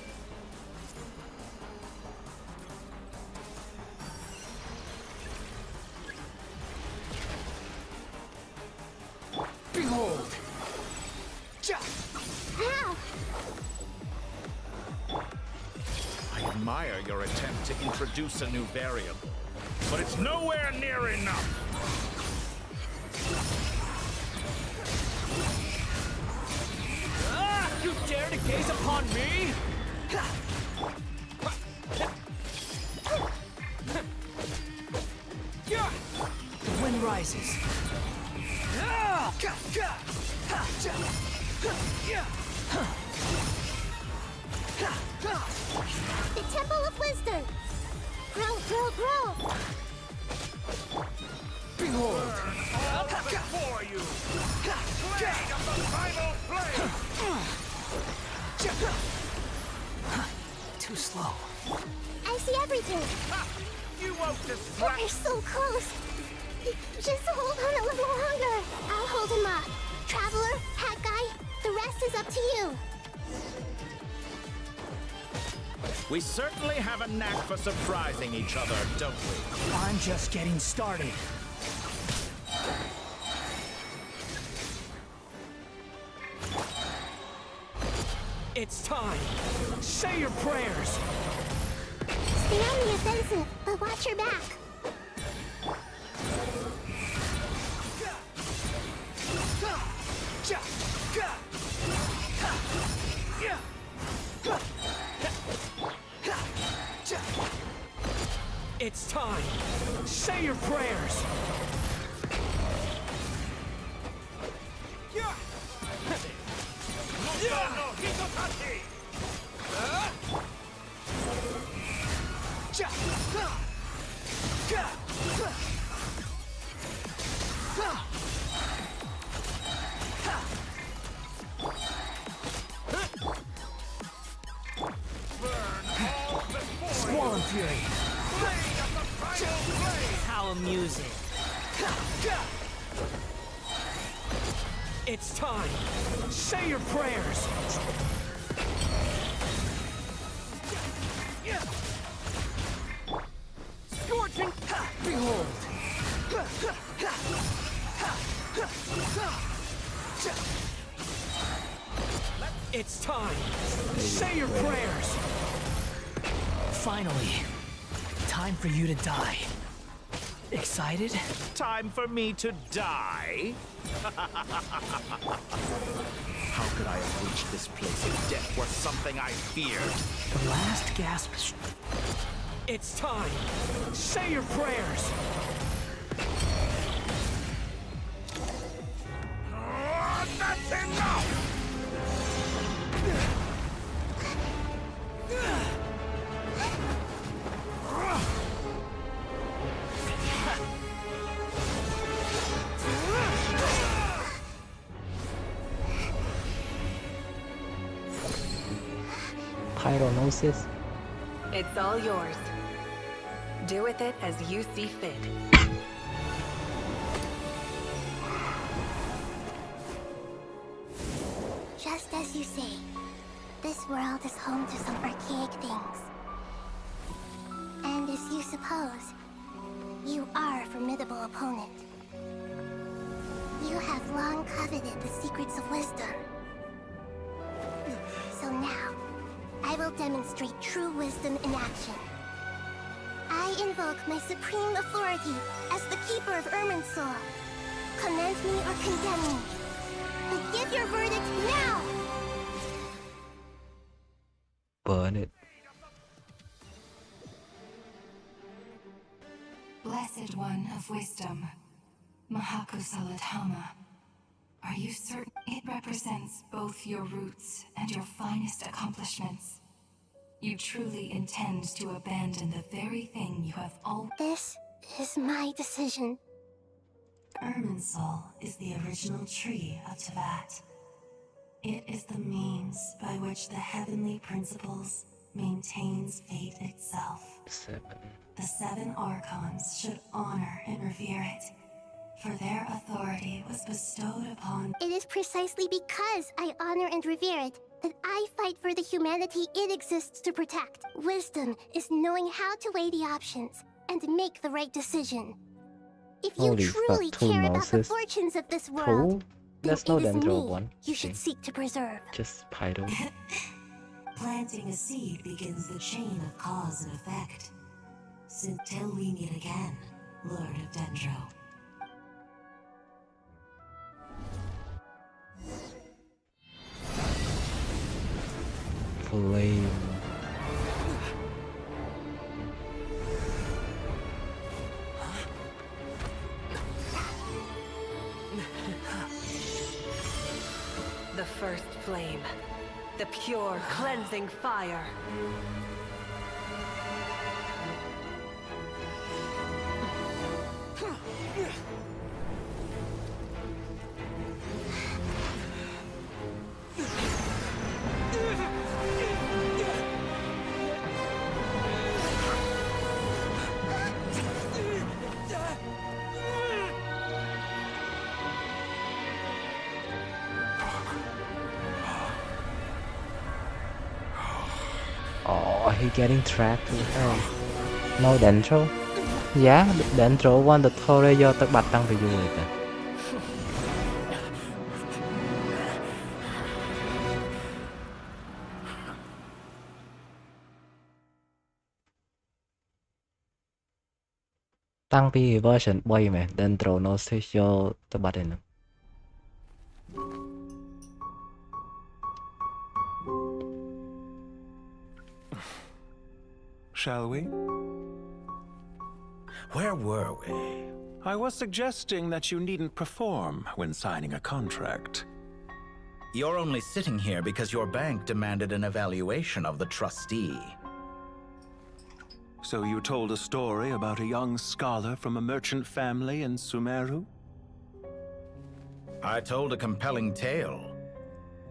Behold! Ow! I admire your attempt to introduce a new variable, but it's nowhere near enough. You dare to gaze upon me? The wind rises. The Temple of Wisdom! Grow, grow, grow! Behold! All before you! Blade of the final blade! Too slow. I see everything! You won't distract! We're so close! Just hold on a little longer! I'll hold him up. Traveler, Hat Guy, the rest is up to you. We certainly have a knack for surprising each other, don't we? I'm just getting started. It's time. Say your prayers. Stay on the offensive, but watch your back. It's time. Say your prayers. Squall and Fury. How amusing. It's time. Say your prayers. Scorching. Behold. It's time. Say your prayers. Finally. Time for you to die. Excited? Time for me to die? How could I have reached this place if death was something I feared? The last gasp. It's time. Say your prayers. That's enough! Pyronosis. It's all yours. Do with it as you see fit. Just as you say, this world is home to some archaic things. And as you suppose, you are a formidable opponent. You have long coveted the secrets of wisdom. So now, I will demonstrate true wisdom in action. I invoke my supreme authority as the Keeper of Irminsul. Commend me or condemn me. Give your verdict now! Burn it. Blessed One of Wisdom, Mahakusaladhama, are you certain it represents both your roots and your finest accomplishments? You truly intend to abandon the very thing you have always... This is my decision. Irminsul is the original tree of Teyvat. It is the means by which the heavenly principles maintains fate itself. 7. The 7 Archons should honor and revere it, for their authority was bestowed upon... It is precisely because I honor and revere it that I fight for the humanity it exists to protect. Wisdom is knowing how to weigh the options and make the right decision. If you Holy truly fuck, care about the Moses. fortunes of this world, Cool. then There's no it is Dendro me one. you should seek to preserve. Just Pyro. Planting a seed begins the chain of cause and effect. Since till we meet again, Lord of Dendro. Flame. The first flame. The pure, cleansing fire. Oh, he getting tracked to hell. No Dendro? Yeah, Dendro want the Torre do tất bạch tăng về du lịch à. Tăng pi version bay mà Dendro nó sẽ cho tất bạch này. Shall we? Where were we? I was suggesting that you needn't perform when signing a contract. You're only sitting here because your bank demanded an evaluation of the trustee. So you told a story about a young scholar from a merchant family in Sumeru? I told a compelling tale,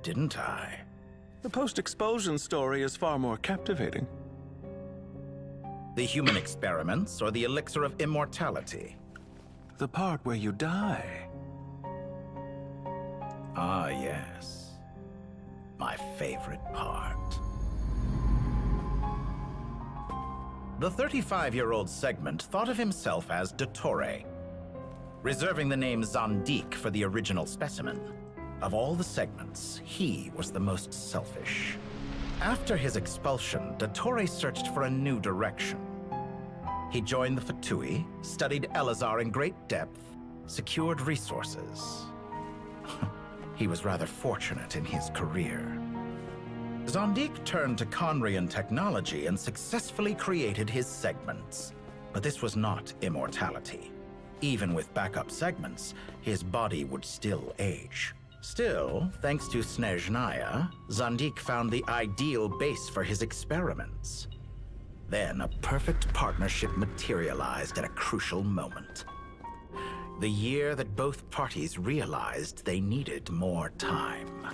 didn't I? The post-expulsion story is far more captivating. The human experiments or the elixir of immortality? The part where you die. Ah, yes. My favorite part. The 35-year-old Segment thought of himself as Dottore, reserving the name Zandik for the original specimen. Of all the Segments, he was the most selfish. After his expulsion, Dottore searched for a new direction. He joined the Fatui, studied Elazar in great depth, secured resources. He was rather fortunate in his career. Zandik turned to Conrian technology and successfully created his segments. But this was not immortality. Even with backup segments, his body would still age. Still, thanks to Snezhnaya, Zandik found the ideal base for his experiments. Then a perfect partnership materialized at a crucial moment. The year that both parties realized they needed more time.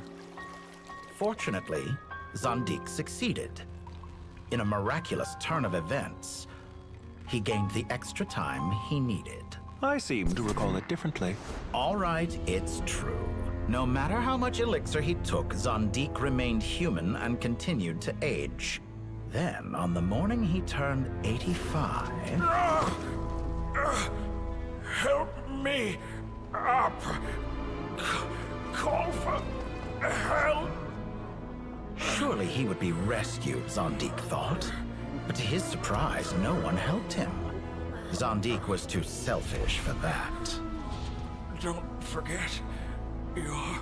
Fortunately, Zandik succeeded. In a miraculous turn of events, he gained the extra time he needed. I seem to recall it differently. All right, it's true. No matter how much elixir he took, Zandik remained human and continued to age. Then, on the morning he turned 85... Help me up! Call for help! Surely he would be rescued, Zandik thought. But to his surprise, no one helped him. Zandik was too selfish for that. Don't forget, you're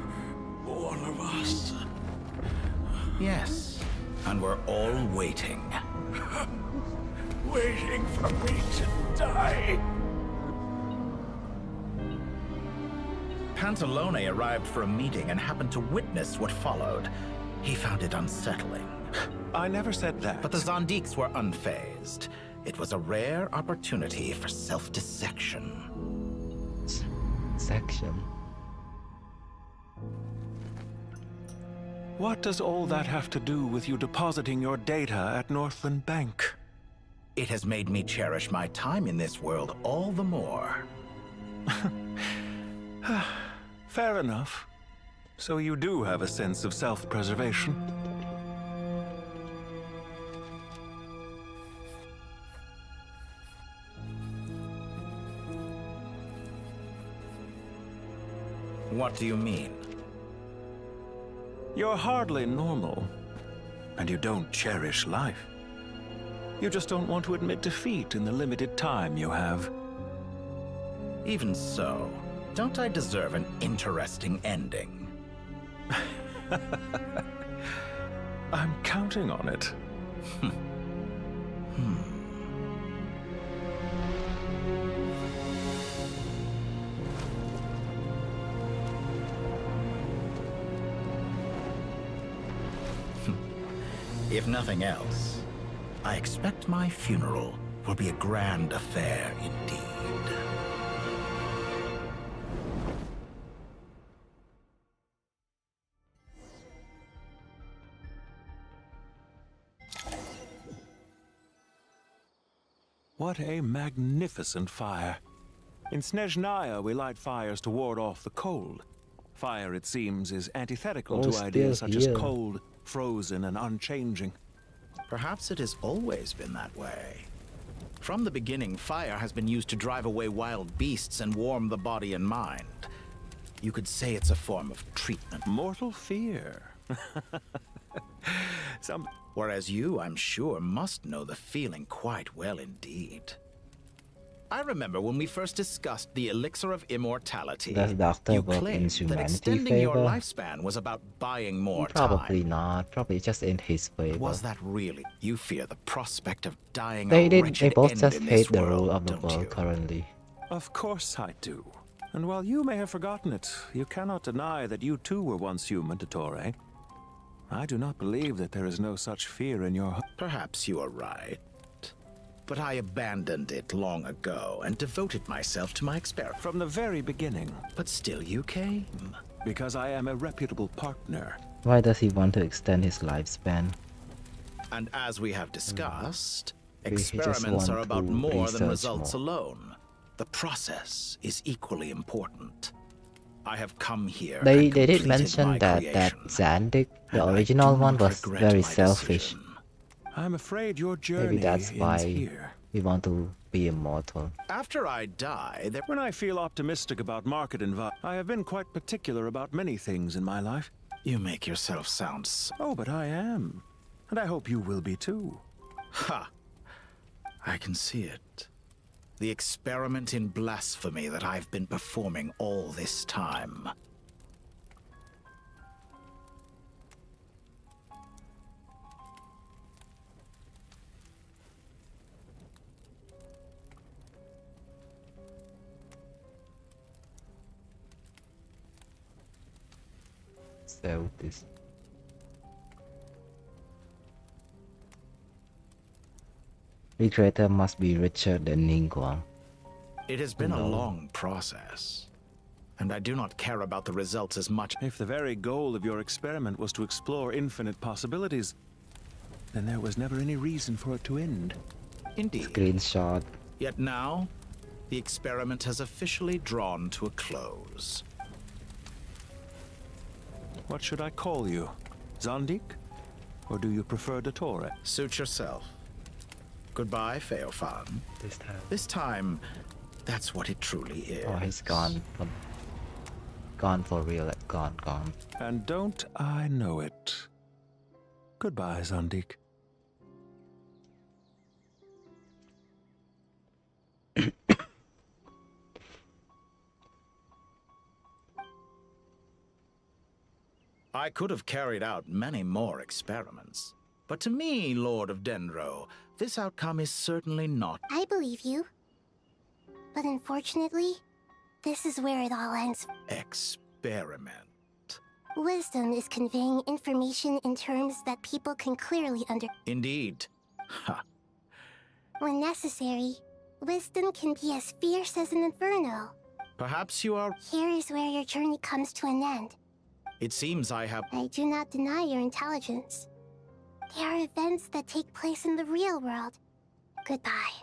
one of us. Yes, and we're all waiting. Waiting for me to die. Pantalone arrived for a meeting and happened to witness what followed. He found it unsettling. I never said that. But the Zondiques were unfazed. It was a rare opportunity for self-dissection. Section? What does all that have to do with you depositing your data at Northland Bank? It has made me cherish my time in this world all the more. Fair enough. So you do have a sense of self-preservation. What do you mean? You're hardly normal, and you don't cherish life. You just don't want to admit defeat in the limited time you have. Even so, don't I deserve an interesting ending? I'm counting on it. If nothing else, I expect my funeral will be a grand affair indeed. What a magnificent fire. In Snezhnaya, we light fires to ward off the cold. Fire, it seems, is antithetical to ideas such as cold, frozen, and unchanging. Perhaps it has always been that way. From the beginning, fire has been used to drive away wild beasts and warm the body and mind. You could say it's a form of treatment. Mortal fear. Whereas you, I'm sure, must know the feeling quite well indeed. I remember when we first discussed the elixir of immortality. Does Doctor You work in claimed that humanity extending your favor? lifespan was about buying more Probably time. not. Probably just in his favor. Was that really? You fear the prospect of dying They a did. wretched They both end just in hate this the world, rule of the don't world you? currently. Of course I do. And while you may have forgotten it, you cannot deny that you too were once human, Dottore. I do not believe that there is no such fear in your heart. Perhaps you are right. But I abandoned it long ago and devoted myself to my experiment. From the very beginning. But still you came. Because I am a reputable partner. Why does he want to extend his lifespan? And as we have discussed, He just experiments are want about to more than research results more. alone. The process is equally important. I have come here. They and did completed mention my that creation. Zandik, the And I original do one, not was regret very my selfish. I'm afraid your journey Maybe that's ends why here. we want to be immortal. After I die, When I feel optimistic about market environment, I have been quite particular about many things in my life. You make yourself sound Oh, but I am. And I hope you will be too. Ha! I can see it. The experiment in blasphemy that I've been performing all this time. So this. Recreator must be richer than Ningguang. It has been a No. long process, and I do not care about the results as much. If the very goal of your experiment was to explore infinite possibilities, then there was never any reason for it to end. Indeed. Screenshot. Yet now, the experiment has officially drawn to a close. What should I call you? Zandik? Or do you prefer Dottore? Suit yourself. Goodbye, Feofan. This time. This time, that's what it truly is. Oh, he's gone. Gone for real. Like, gone. And don't I know it? Goodbye, Zandik. I could have carried out many more experiments. But to me, Lord of Dendro, this outcome is certainly not. I believe you. But unfortunately, this is where it all ends. Experiment. Wisdom is conveying information in terms that people can clearly Indeed. Ha. When necessary, wisdom can be as fierce as an inferno. Perhaps you are. Here is where your journey comes to an end. It seems I have. I do not deny your intelligence. There are events that take place in the real world. Goodbye.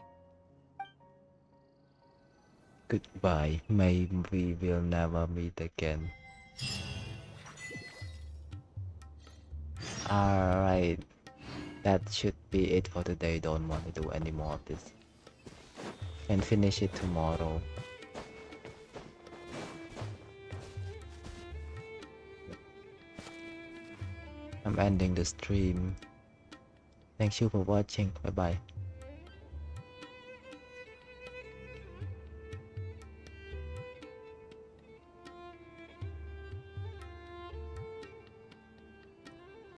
Goodbye. Maybe we will never meet again. Alright. That should be it for today. Don't want to do any more of this. And finish it tomorrow. I'm ending the stream. Thank you for watching. Bye bye.